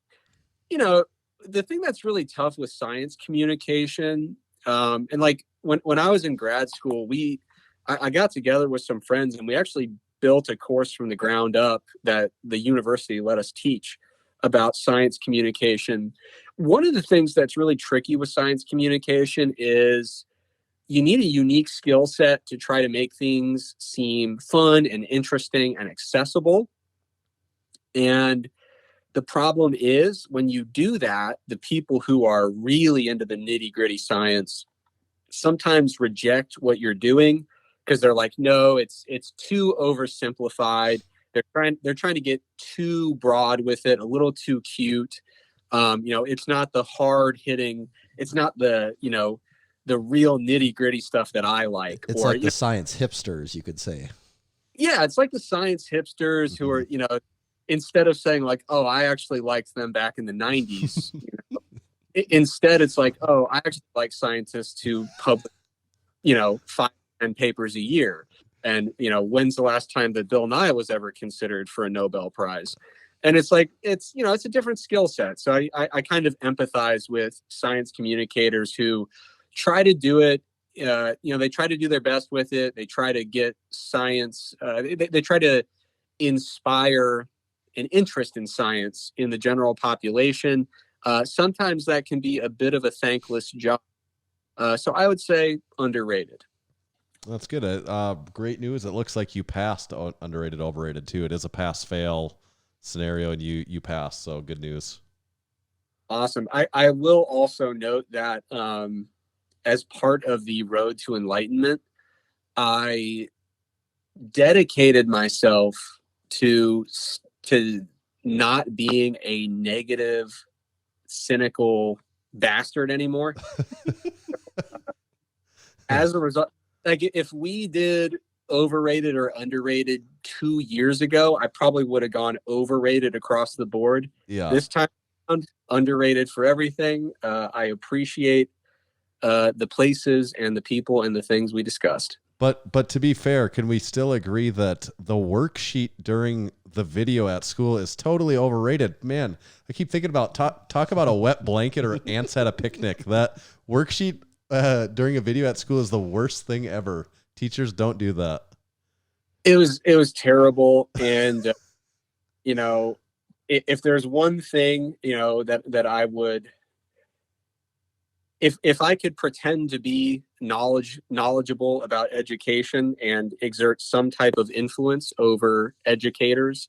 the thing that's really tough with science communication, and like when I was in grad school, I got together with some friends and we actually built a course from the ground up that the university let us teach about science communication. One of the things that's really tricky with science communication is you need a unique skill set to try to make things seem fun and interesting and accessible. And the problem is when you do that, the people who are really into the nitty-gritty science sometimes reject what you're doing because they're like, no, it's too oversimplified. They're trying to get too broad with it, a little too cute. It's not the hard hitting, it's not the real nitty-gritty stuff that I like. It's like the science hipsters, you could say. Yeah, it's like the science hipsters who are, instead of saying like, oh, I actually liked them back in the 90s, instead it's like, oh, I actually like scientists who publish, 5 papers a year. And, when's the last time that Bill Nye was ever considered for a Nobel Prize? And it's like, it's a different skill set. So I kind of empathize with science communicators who try to do it. They try to do their best with it. They try to get science. They try to inspire an interest in science in the general population. Sometimes that can be a bit of a thankless job. So I would say underrated. That's good. Great news. It looks like you passed underrated, overrated too. It is a pass-fail scenario, and you passed. So good news. Awesome. I will also note that as part of the road to enlightenment, I dedicated myself to not being a negative, cynical bastard anymore. As a result, like if we did overrated or underrated 2 years ago, I probably would have gone overrated across the board. Yeah. This time underrated for everything. I appreciate the places and the people and the things we discussed. But to be fair, can we still agree that the worksheet during the video at school is totally overrated? Man, I keep thinking about talk about a wet blanket or ants at a picnic. That worksheet during a video at school is the worst thing ever. Teachers don't do that. It was terrible. And, if there's one thing, that I would, if I could pretend to be knowledgeable about education and exert some type of influence over educators,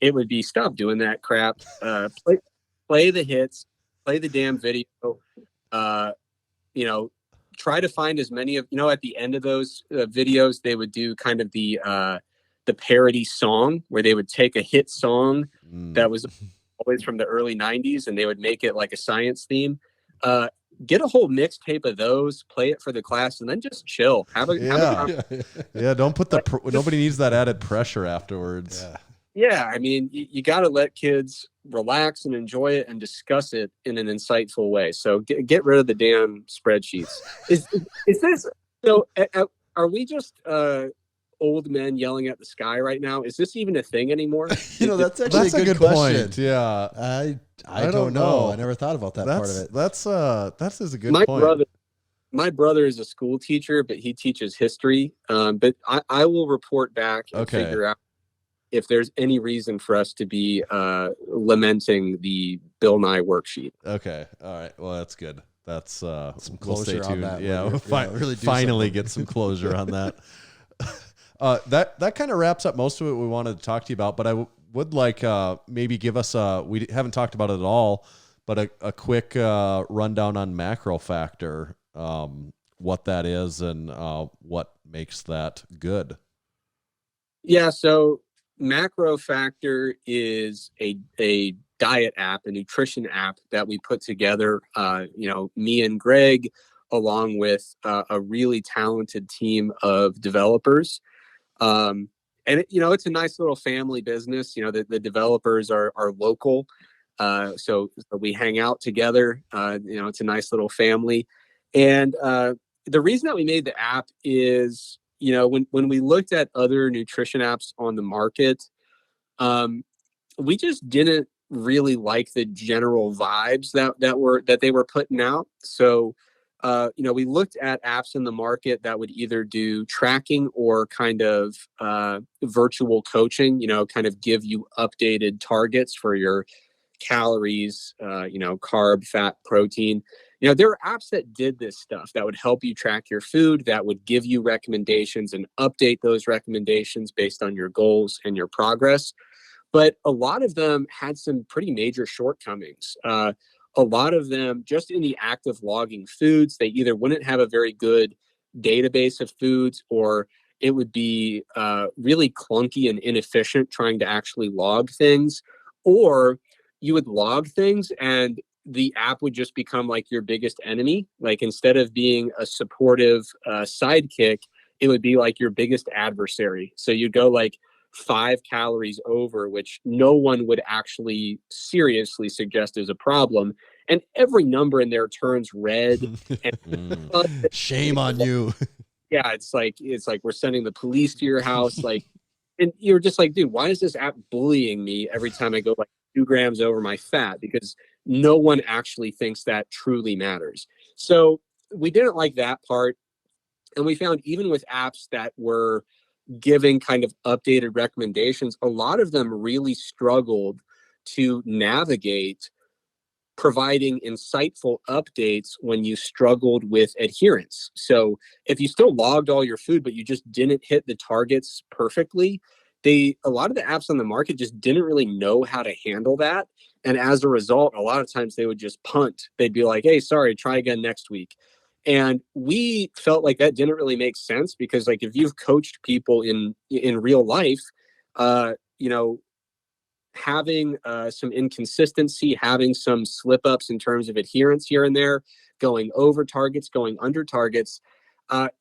it would be stop doing that crap. Play the hits, play the damn video, try to find as many of, at the end of those videos, they would do kind of the parody song where they would take a hit song that was always from the early 90s and they would make it like a science theme. Get a whole mixtape of those, play it for the class, and then just chill. Have a yeah. Don't put nobody needs that added pressure afterwards. Yeah. I mean, you got to let kids relax and enjoy it and discuss it in an insightful way. So get rid of the damn spreadsheets. Is this so? Are we just old men yelling at the sky right now? Is this even a thing anymore? That's actually a good question. Point. Yeah, I don't know. I never thought about that part of it. That's a good point. My brother is a school teacher, but he teaches history. But I will report back and figure out if there's any reason for us to be lamenting the Bill Nye worksheet. Okay. All right. Well, that's good. That's some we'll stay closure tuned. on that. Yeah, really finally get some closure on that. That kind of wraps up most of what we wanted to talk to you about, but I would like maybe give us we haven't talked about it at all, but a quick rundown on macro factor, what that is and what makes that good. Yeah, so Macro Factor is a diet app, a nutrition app that we put together, me and Greg, along with a really talented team of developers. And it's a nice little family business. The developers are local. So we hang out together. It's a nice little family. And the reason that we made the app is, when we looked at other nutrition apps on the market, we just didn't really like the general vibes that they were putting out. So, we looked at apps in the market that would either do tracking or kind of virtual coaching, kind of give you updated targets for your calories, carb, fat, protein. There are apps that did this stuff that would help you track your food, that would give you recommendations and update those recommendations based on your goals and your progress. But a lot of them had some pretty major shortcomings. A lot of them, just in the act of logging foods, they either wouldn't have a very good database of foods, or it would be really clunky and inefficient trying to actually log things, or you would log things and the app would just become like your biggest enemy. Like, instead of being a supportive sidekick, it would be like your biggest adversary. So you'd go like 5 calories over, which no one would actually seriously suggest is a problem. And every number in there turns red. And shame on you. Yeah, it's like we're sending the police to your house. Like, and you're just like, dude, why is this app bullying me every time I go like 2 grams over my fat? Because no one actually thinks that truly matters. So we didn't like that part. And we found even with apps that were giving kind of updated recommendations, a lot of them really struggled to navigate providing insightful updates when you struggled with adherence. So if you still logged all your food, but you just didn't hit the targets perfectly, a lot of the apps on the market just didn't really know how to handle that. And as a result, a lot of times they would just punt. They'd be like, hey, sorry, try again next week. And we felt like that didn't really make sense, because like, if you've coached people in real life, having some inconsistency, having some slip ups in terms of adherence here and there, going over targets, going under targets,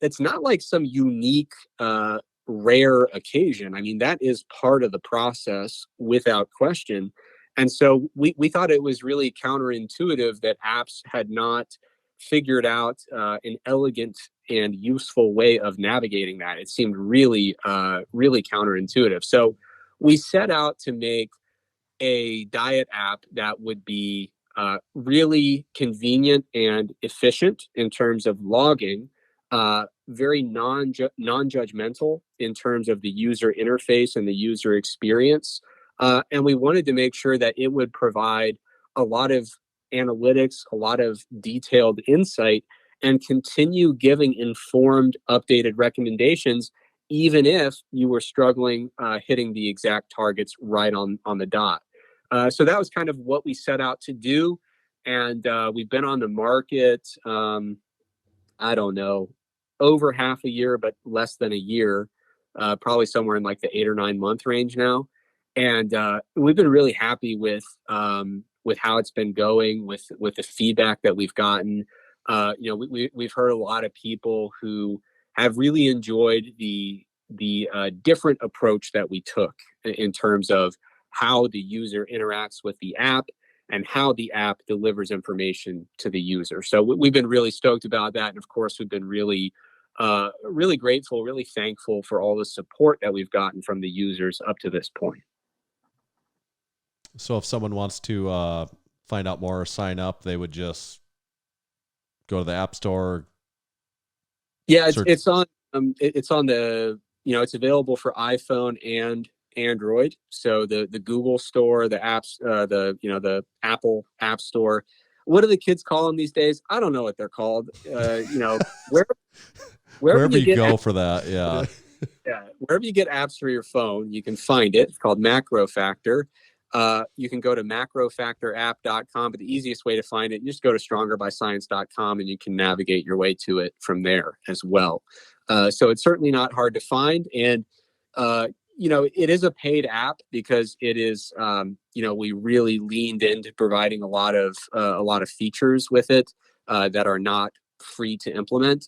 it's not like some unique, rare occasion. I mean, that is part of the process without question. And so we thought it was really counterintuitive that apps had not figured out an elegant and useful way of navigating that. It seemed really, really counterintuitive. So we set out to make a diet app that would be really convenient and efficient in terms of logging, very non-judgmental in terms of the user interface and the user experience. And we wanted to make sure that it would provide a lot of analytics, a lot of detailed insight, and continue giving informed, updated recommendations, even if you were struggling hitting the exact targets right on the dot. So that was kind of what we set out to do. And we've been on the market, I don't know, over half a year, but less than a year, probably somewhere in like the 8 or 9 month range now. And we've been really happy with how it's been going, with the feedback that we've gotten. We've heard a lot of people who have really enjoyed the different approach that we took in terms of how the user interacts with the app and how the app delivers information to the user. So we've been really stoked about that. And of course, we've been really, really grateful, really thankful for all the support that we've gotten from the users up to this point. So if someone wants to find out more or sign up, they would just go to the App Store. Yeah, it's on the, it's available for iPhone and Android. So the Google Store, the apps, the Apple App Store. What do the kids call them these days? I don't know what they're called. Wherever you go for that, yeah. Yeah, wherever you get apps for your phone, you can find it. It's called Macro Factor. You can go to macrofactorapp.com, but the easiest way to find it, you just go to strongerbyscience.com and you can navigate your way to it from there as well. So it's certainly not hard to find. And, it is a paid app because it is, we really leaned into providing a lot of features with it that are not free to implement.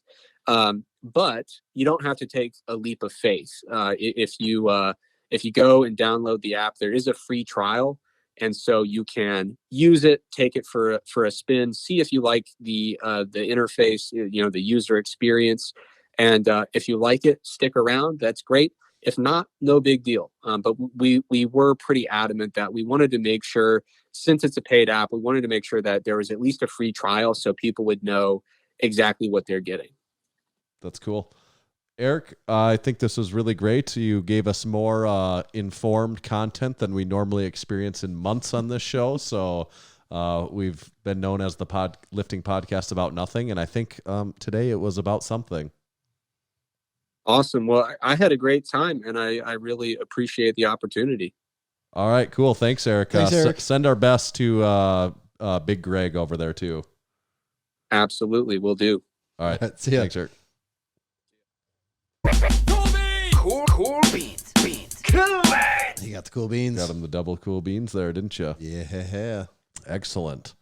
But you don't have to take a leap of faith. If you go and download the app, there is a free trial. And so you can use it, take it for a spin, see if you like the interface, the user experience. And if you like it, stick around. That's great. If not, no big deal. But we were pretty adamant that we wanted to make sure, since it's a paid app, we wanted to make sure that there was at least a free trial so people would know exactly what they're getting. That's cool. Eric, I think this was really great. You gave us more informed content than we normally experience in months on this show. So we've been known as the lifting podcast about nothing. And I think today it was about something. Awesome. Well, I had a great time, and I really appreciate the opportunity. All right, cool. Thanks, Eric. Thanks, Eric. Send our best to Big Greg over there, too. Absolutely. Will do. All right. See ya. Thanks, Eric. Cool beans. Cool beans. You got the cool beans. Got him the double cool beans there, didn't you? Yeah. Excellent.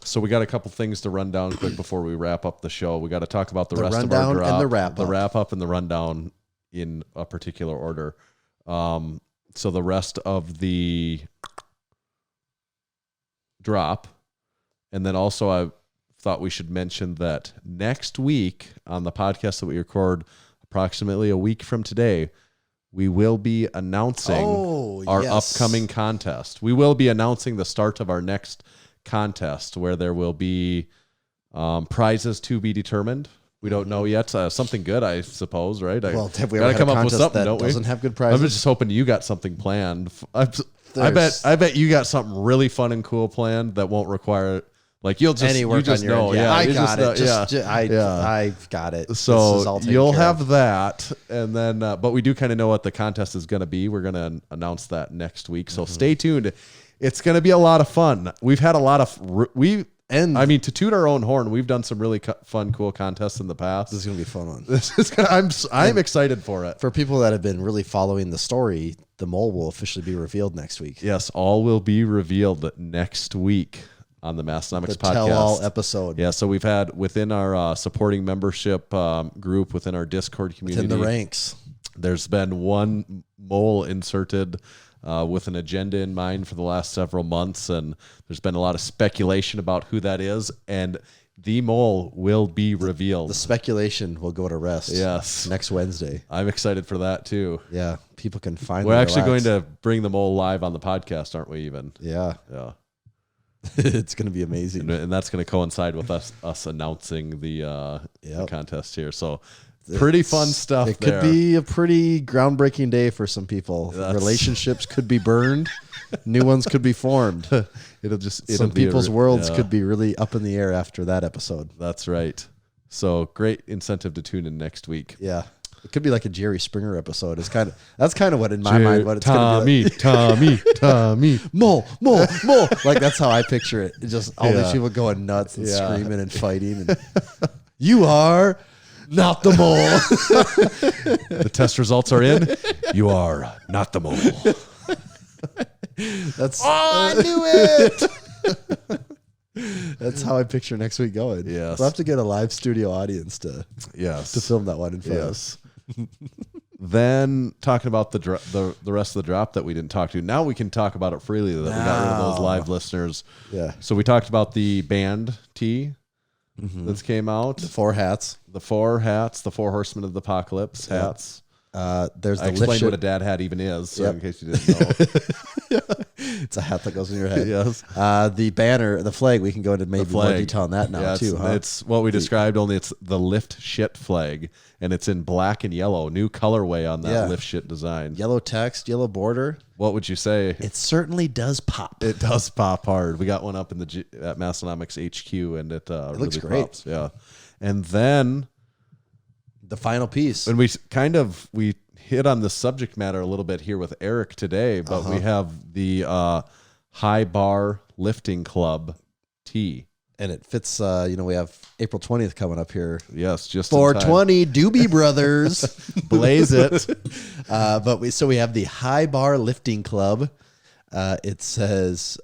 So we got a couple things to run down quick before we wrap up the show. We got to talk about the rest of our rundown drop, and the wrap the up. wrap up and the rundown in a particular order. So the rest of the drop, and then also I thought we should mention that next week on the podcast that we record approximately a week from today, we will be announcing our upcoming contest. We will be announcing the start of our next contest, where there will be prizes to be determined. We don't know yet. Something good, I suppose, right? Well, have we gotta ever come had a up with contest something, that don't we? doesn't have good prizes? I'm just hoping you got something planned. I bet you got something really fun and cool planned that won't require, like, you'll just Any work you just on your know. end. Yeah, I you got it. know, I've got it. This is So all taken you'll care have of. that, and then but we do kind of know what the contest is going to be. We're going to announce that next week, so stay tuned. It's going to be a lot of fun. We've had a lot of to toot our own horn, we've done some really fun, cool contests in the past. This is gonna be a fun one. This is I'm excited for it. For people that have been really following the story, the mole will officially be revealed next week. Yes, all will be revealed next week on the Massenomics podcast. Tell-all episode. Yeah, so we've had within our supporting membership group, within our Discord community, Within the ranks. there's been one mole inserted with an agenda in mind for the last several months, and there's been a lot of speculation about who that is, and the mole will be revealed. The speculation will go to rest. Yes. Next Wednesday. I'm excited for that too. Yeah. People can find We're actually going to bring the mole live on the podcast, aren't we, even? Yeah. Yeah. It's going to be amazing. And that's going to coincide with us announcing the contest here. So It's pretty fun stuff. It could be a pretty groundbreaking day for some people. That's- Relationships could be burned. New ones could be formed. Some be people's worlds yeah. could be really up in the air after that episode. That's right. So great incentive to tune in next week. Yeah. It could be like a Jerry Springer episode. That's kind of what in my mind what it's going to be like. Tommy. Mole. Like that's how I picture it. It's just all these people going nuts and Yeah. screaming and fighting. And you are not the mole. The test results are in. You are not the mole. That's I knew it. That's how I picture next week going. Yes. We'll have to get a live studio audience to Yes. film that one in front of Yes. us. Then talking about the rest of the drop that we didn't talk to. Now we can talk about it freely. That we got rid of those live listeners. Yeah. So we talked about the band tee that's came out. The 4 hats. The 4 hats, the 4 Horsemen of the Apocalypse hats. There's I the explained lift what a ship. dad hat even is, so Yep. in case you didn't know. It's a hat that goes in your head. Yes. The banner, the flag, we can go into maybe more flag. detail on that now too, huh? It's what we described, only it's the lift shit flag, and it's in black and yellow. New colorway on that lift shit design. Yellow text, yellow border. What would you say? It certainly does pop. It does pop hard. We got one up in at Massenomics HQ, and it really looks great. pops. Yeah. And then The final piece. when we hit on the subject matter a little bit here with Eric today, but we have the High Bar Lifting Club tee. and it fits. We have April 20th coming up here. Yes, just in time. 420 Doobie Brothers. Blaze it. But we have the High Bar Lifting Club. It says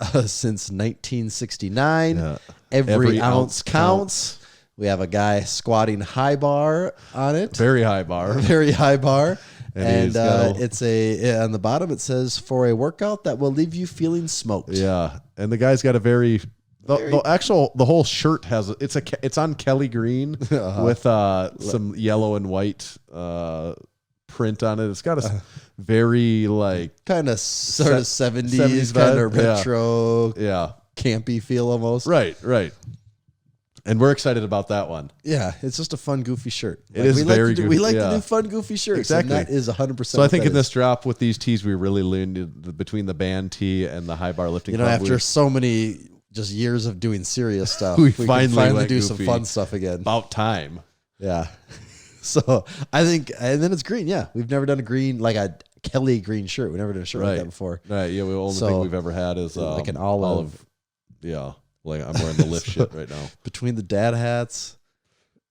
since 1969, every ounce counts. We have a guy squatting high bar on it. Very high bar. Very high bar. And it's on the bottom it says for a workout that will leave you feeling smoked. Yeah, and the guy's got a the whole shirt has it's on Kelly green with some yellow and white print on it. It's got a very like kind of sort of 70s kind of retro, campy feel almost. Right. And we're excited about that one. Yeah, it's just a fun, goofy shirt. It is very goofy. We like to do fun, goofy shirts. Exactly. And that is 100%. So I think in this drop with these tees, we really leaned between the band tee and the High Bar Lifting Club. After so many just years of doing serious stuff, we can finally do some fun stuff again. About time. Yeah. So I think, and then it's green. Yeah, we've never done a green, like a Kelly green shirt. We've never done a shirt like that before. Right. Yeah. The only thing we've ever had is like an olive. Yeah. Like I'm wearing the lift shit right now. Between the dad hats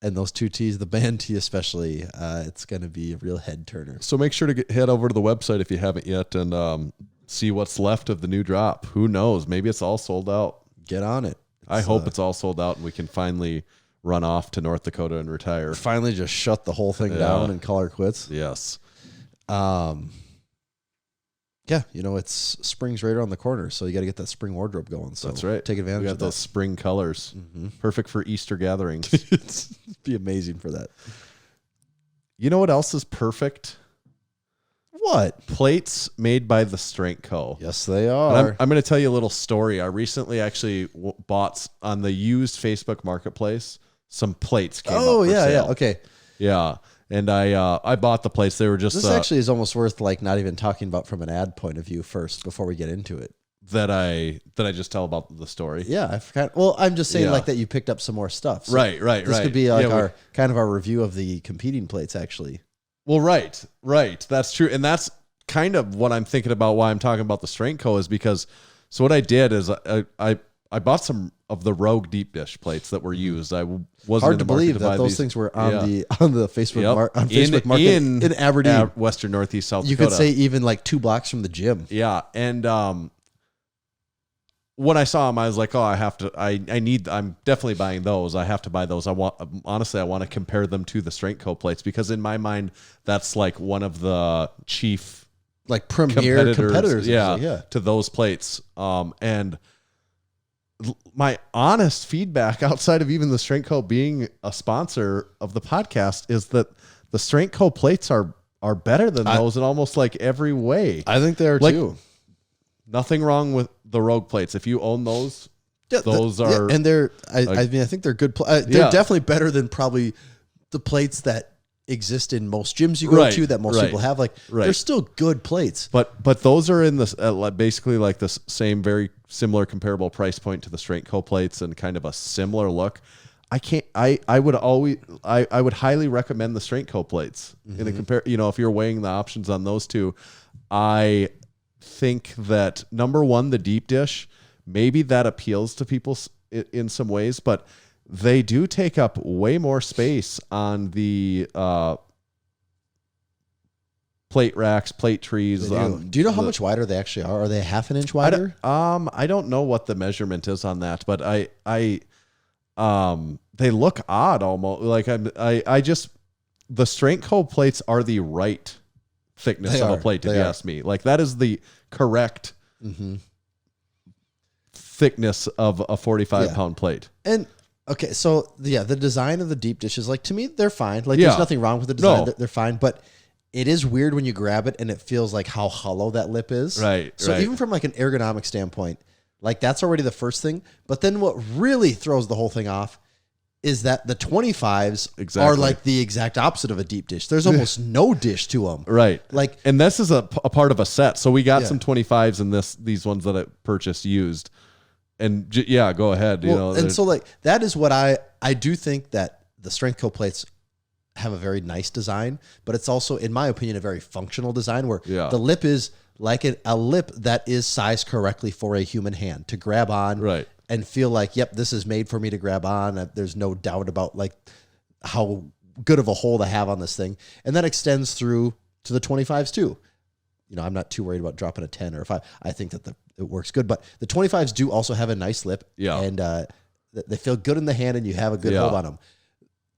and those two tees, the band tee especially, it's going to be a real head turner. So make sure to head over to the website if you haven't yet and see what's left of the new drop. Who knows? Maybe it's all sold out. Get on it. I hope it's all sold out and we can finally run off to North Dakota and retire. Finally just shut the whole thing down and call our quits. Yes. Yeah, it's spring's right around the corner, so you got to get that spring wardrobe going. So that's right. Take advantage of those spring colors. Mm-hmm. Perfect for Easter gatherings. It'd be amazing for that. You know what else is perfect? What? Plates made by the Strength Co. Yes, they are. I'm going to tell you a little story. I recently actually bought on the used Facebook marketplace some plates. Came up for sale. Okay. Yeah. And I bought the plates. They were just this actually is almost worth like not even talking about from an ad point of view first before we get into it. That I just tell about the story. Yeah, I forgot. Well, I'm just saying like that you picked up some more stuff. So right. This could be like our review of the competing plates actually. Well, right. That's true, and that's kind of what I'm thinking about. Why I'm talking about the Strength Co. is because so what I did is I bought some of the Rogue deep dish plates that were used. I wasn't hard to believe that those things were on the Facebook Facebook market in Aberdeen, Western Northeast South you Dakota. could say even like 2 blocks from the gym. Yeah, and when I saw them, I was like, oh, I'm definitely buying those. I have to buy those. I want to compare them to the Strength Co. plates because in my mind, that's like one of the chief like premier competitors to those plates. And my honest feedback outside of even the Strength Co. being a sponsor of the podcast is that the Strength Co. plates are better than those in almost like every way. I think they are too. Nothing wrong with the Rogue plates. If you own those, those are... and they're... I think they're good... they're definitely better than probably the plates that exist in most gyms you go to that most people have. Like, they're still good plates. But those are in this basically like the same very similar comparable price point to the Strength Co. plates and kind of a similar look. I would highly recommend the Strength Co. plates in a compare. If you're weighing the options on those two, I think that number one, the deep dish, maybe that appeals to people in some ways, but they do take up way more space on the plate racks, plate trees. Do you know how much wider they actually are? Are they half an inch wider? I don't know what the measurement is on that, but they look odd almost. Like the Strength Co. plates are the right thickness of a plate, if you ask me. Like that is the correct thickness of a 45-pound plate. And okay, so the design of the deep dishes, like to me, they're fine. Like there's nothing wrong with the design. No. They're fine, but it is weird when you grab it and it feels like how hollow that lip is. Right. So even from like an ergonomic standpoint, like that's already the first thing. But then what really throws the whole thing off is that the 25s are like the exact opposite of a deep dish. There's almost no dish to them. Right. Like, and this is a part of a set. So we got some 25s in these ones that I purchased used. And go ahead. And so like that is what I do think that the Strength Co. plates have a very nice design, but it's also, in my opinion, a very functional design where the lip is like a lip that is sized correctly for a human hand to grab on and feel like, yep, this is made for me to grab on. There's no doubt about like how good of a hold I have on this thing. And that extends through to the 25s too. You know, I'm not too worried about dropping a 10 or a 5. I think that it works good, but the 25s do also have a nice lip. Yeah. And they feel good in the hand and you have a good hold on them.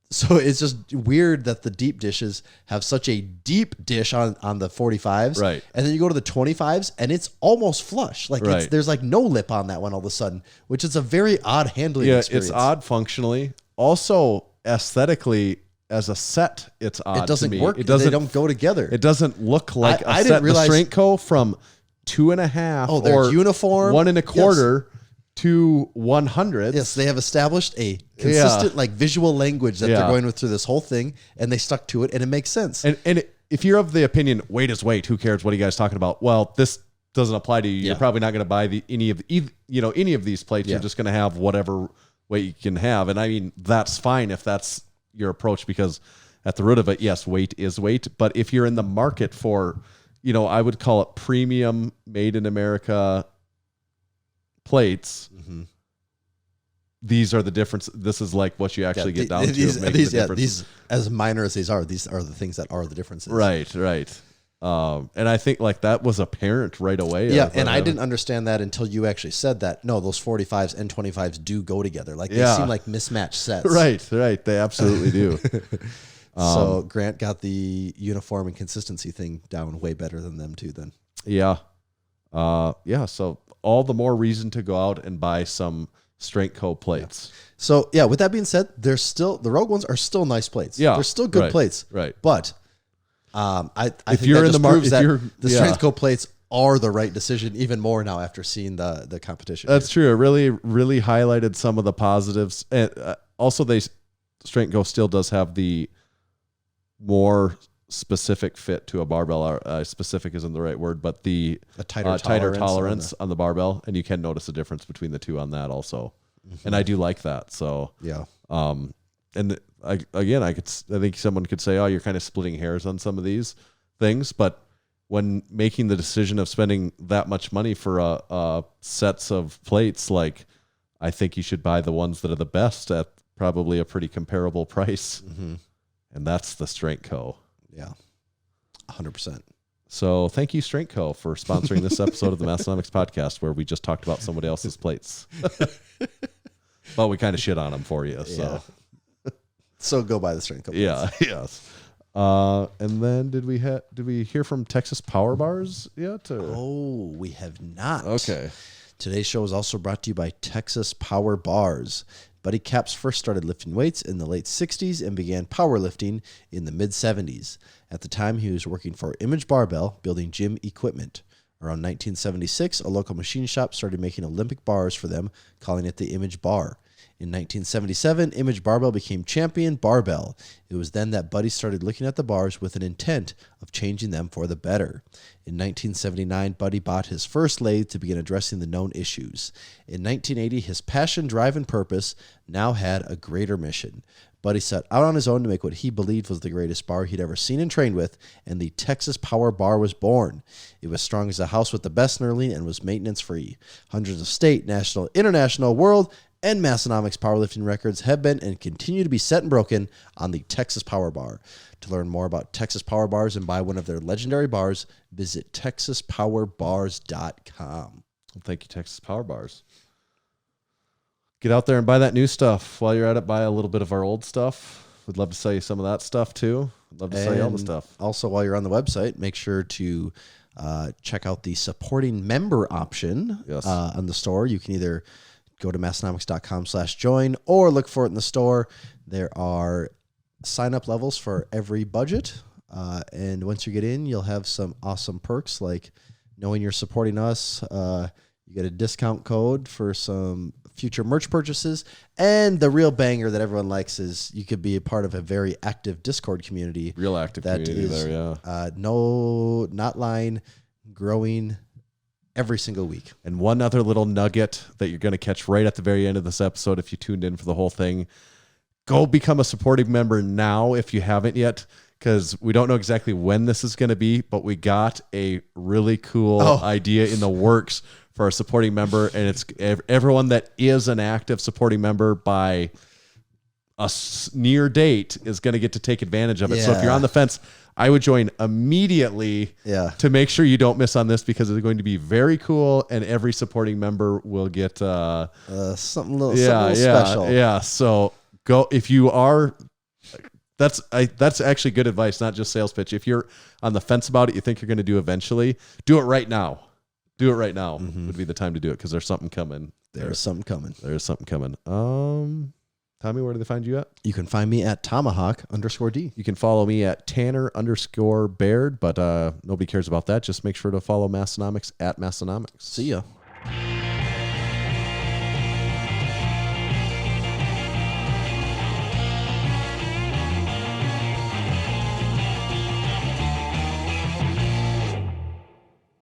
So it's just weird that the deep dishes have such a deep dish on the 45s. Right. And then you go to the 25s and it's almost flush. Like there's like no lip on that one all of a sudden, which is a very odd handling experience. It's odd functionally. Also, aesthetically, as a set, it's odd. It doesn't to me. work. It doesn't, they don't go together. It doesn't look like I a didn't set. realize, the Strength Co. from 2.5 Oh, they're or uniform. 1 1/4 to 100. Yes, they have established a consistent like visual language that they're going with through this whole thing, and they stuck to it, and it makes sense. And if you're of the opinion, weight is weight, who cares? What are you guys talking about? Well, this doesn't apply to you. You're probably not going to buy any of these plates. You're just going to have whatever weight you can have, and I mean that's fine if that's your approach, because at the root of it, yes, weight is weight. But if you're in the market for, I would call it premium, made in America plates. Mm-hmm. These are the difference. This is like what you actually get down to. These, as minor as these are the things that are the differences. Right. And I think like that was apparent right away. Yeah, and I didn't understand that until you actually said that. No, those 45s and 25s do go together. Like they seem like mismatched sets. Right. They absolutely do. So Grant got the uniform and consistency thing down way better than them too then. Yeah. So all the more reason to go out and buy some Strength Co. plates. Yeah. So yeah, with that being said, the Rogue ones are still nice plates. Yeah. They're still good plates. Right. But I if think you're that in the market, the Strength Co. plates are the right decision even more now after seeing the competition. That's true. It really, really highlighted some of the positives. And also, Strength Co. still does have the more specific fit to a barbell. Specific isn't the right word, but the tighter tolerance on the barbell, and you can notice a difference between the two on that also. Mm-hmm. And I do like that. So yeah. And I think someone could say, oh, you're kind of splitting hairs on some of these things, but when making the decision of spending that much money for sets of plates, like I think you should buy the ones that are the best at probably a pretty comparable price. Mm-hmm. And that's the Strength Co. Yeah, 100%. So thank you, Strength Co., for sponsoring this episode of the Massenomics podcast, where we just talked about somebody else's plates. But we kind of shit on them for you. So, so go buy the Strength Co. plates. Yeah, yes. And then did we hear from Texas Power Bars yet? Or? Oh, we have not. Okay. Today's show is also brought to you by Texas Power Bars. Buddy Caps first started lifting weights in the late 60s and began powerlifting in the mid 70s. At the time, he was working for Image Barbell, building gym equipment. Around 1976, a local machine shop started making Olympic bars for them, calling it the Image Bar. In 1977, Image Barbell became Champion Barbell. It was then that Buddy started looking at the bars with an intent of changing them for the better. In 1979, Buddy bought his first lathe to begin addressing the known issues. In 1980, his passion, drive, and purpose now had a greater mission. Buddy set out on his own to make what he believed was the greatest bar he'd ever seen and trained with, and the Texas Power Bar was born. It was strong as a house with the best knurling and was maintenance-free. Hundreds of state, national, international, world, and Massenomics powerlifting records have been and continue to be set and broken on the Texas Power Bar. To learn more about Texas Power Bars and buy one of their legendary bars, visit texaspowerbars.com. Thank you, Texas Power Bars. Get out there and buy that new stuff. While you're at it, buy a little bit of our old stuff. We'd love to sell you some of that stuff too. We'd love to sell you all the stuff. Also, while you're on the website, make sure to check out the supporting member option on the store. You can either go to massenomics.com/join or look for it in the store. There are sign-up levels for every budget. And once you get in, you'll have some awesome perks like knowing you're supporting us. You get a discount code for some future merch purchases. And the real banger that everyone likes is you could be a part of a very active Discord community. Real active community there, yeah. Not lying, growing every single week. And one other little nugget that you're going to catch right at the very end of this episode if you tuned in for the whole thing. Go become a supporting member now if you haven't yet, because we don't know exactly when this is going to be, but we got a really cool idea in the works for a supporting member, and it's everyone that is an active supporting member by a near date is going to get to take advantage of it. So if you're on the fence, I would join immediately to make sure you don't miss on this, because it's going to be very cool, and every supporting member will get something little special. Yeah. So go if you are. That's actually good advice, not just sales pitch. If you're on the fence about it, you think you're going to do eventually, do it right now. Do it right now would be the time to do it, because there's something coming. There's something coming. Tommy, where do they find you at? You can find me at Tomahawk_D. You can follow me at Tanner_Baird, but nobody cares about that. Just make sure to follow Massenomics at Massenomics. See ya.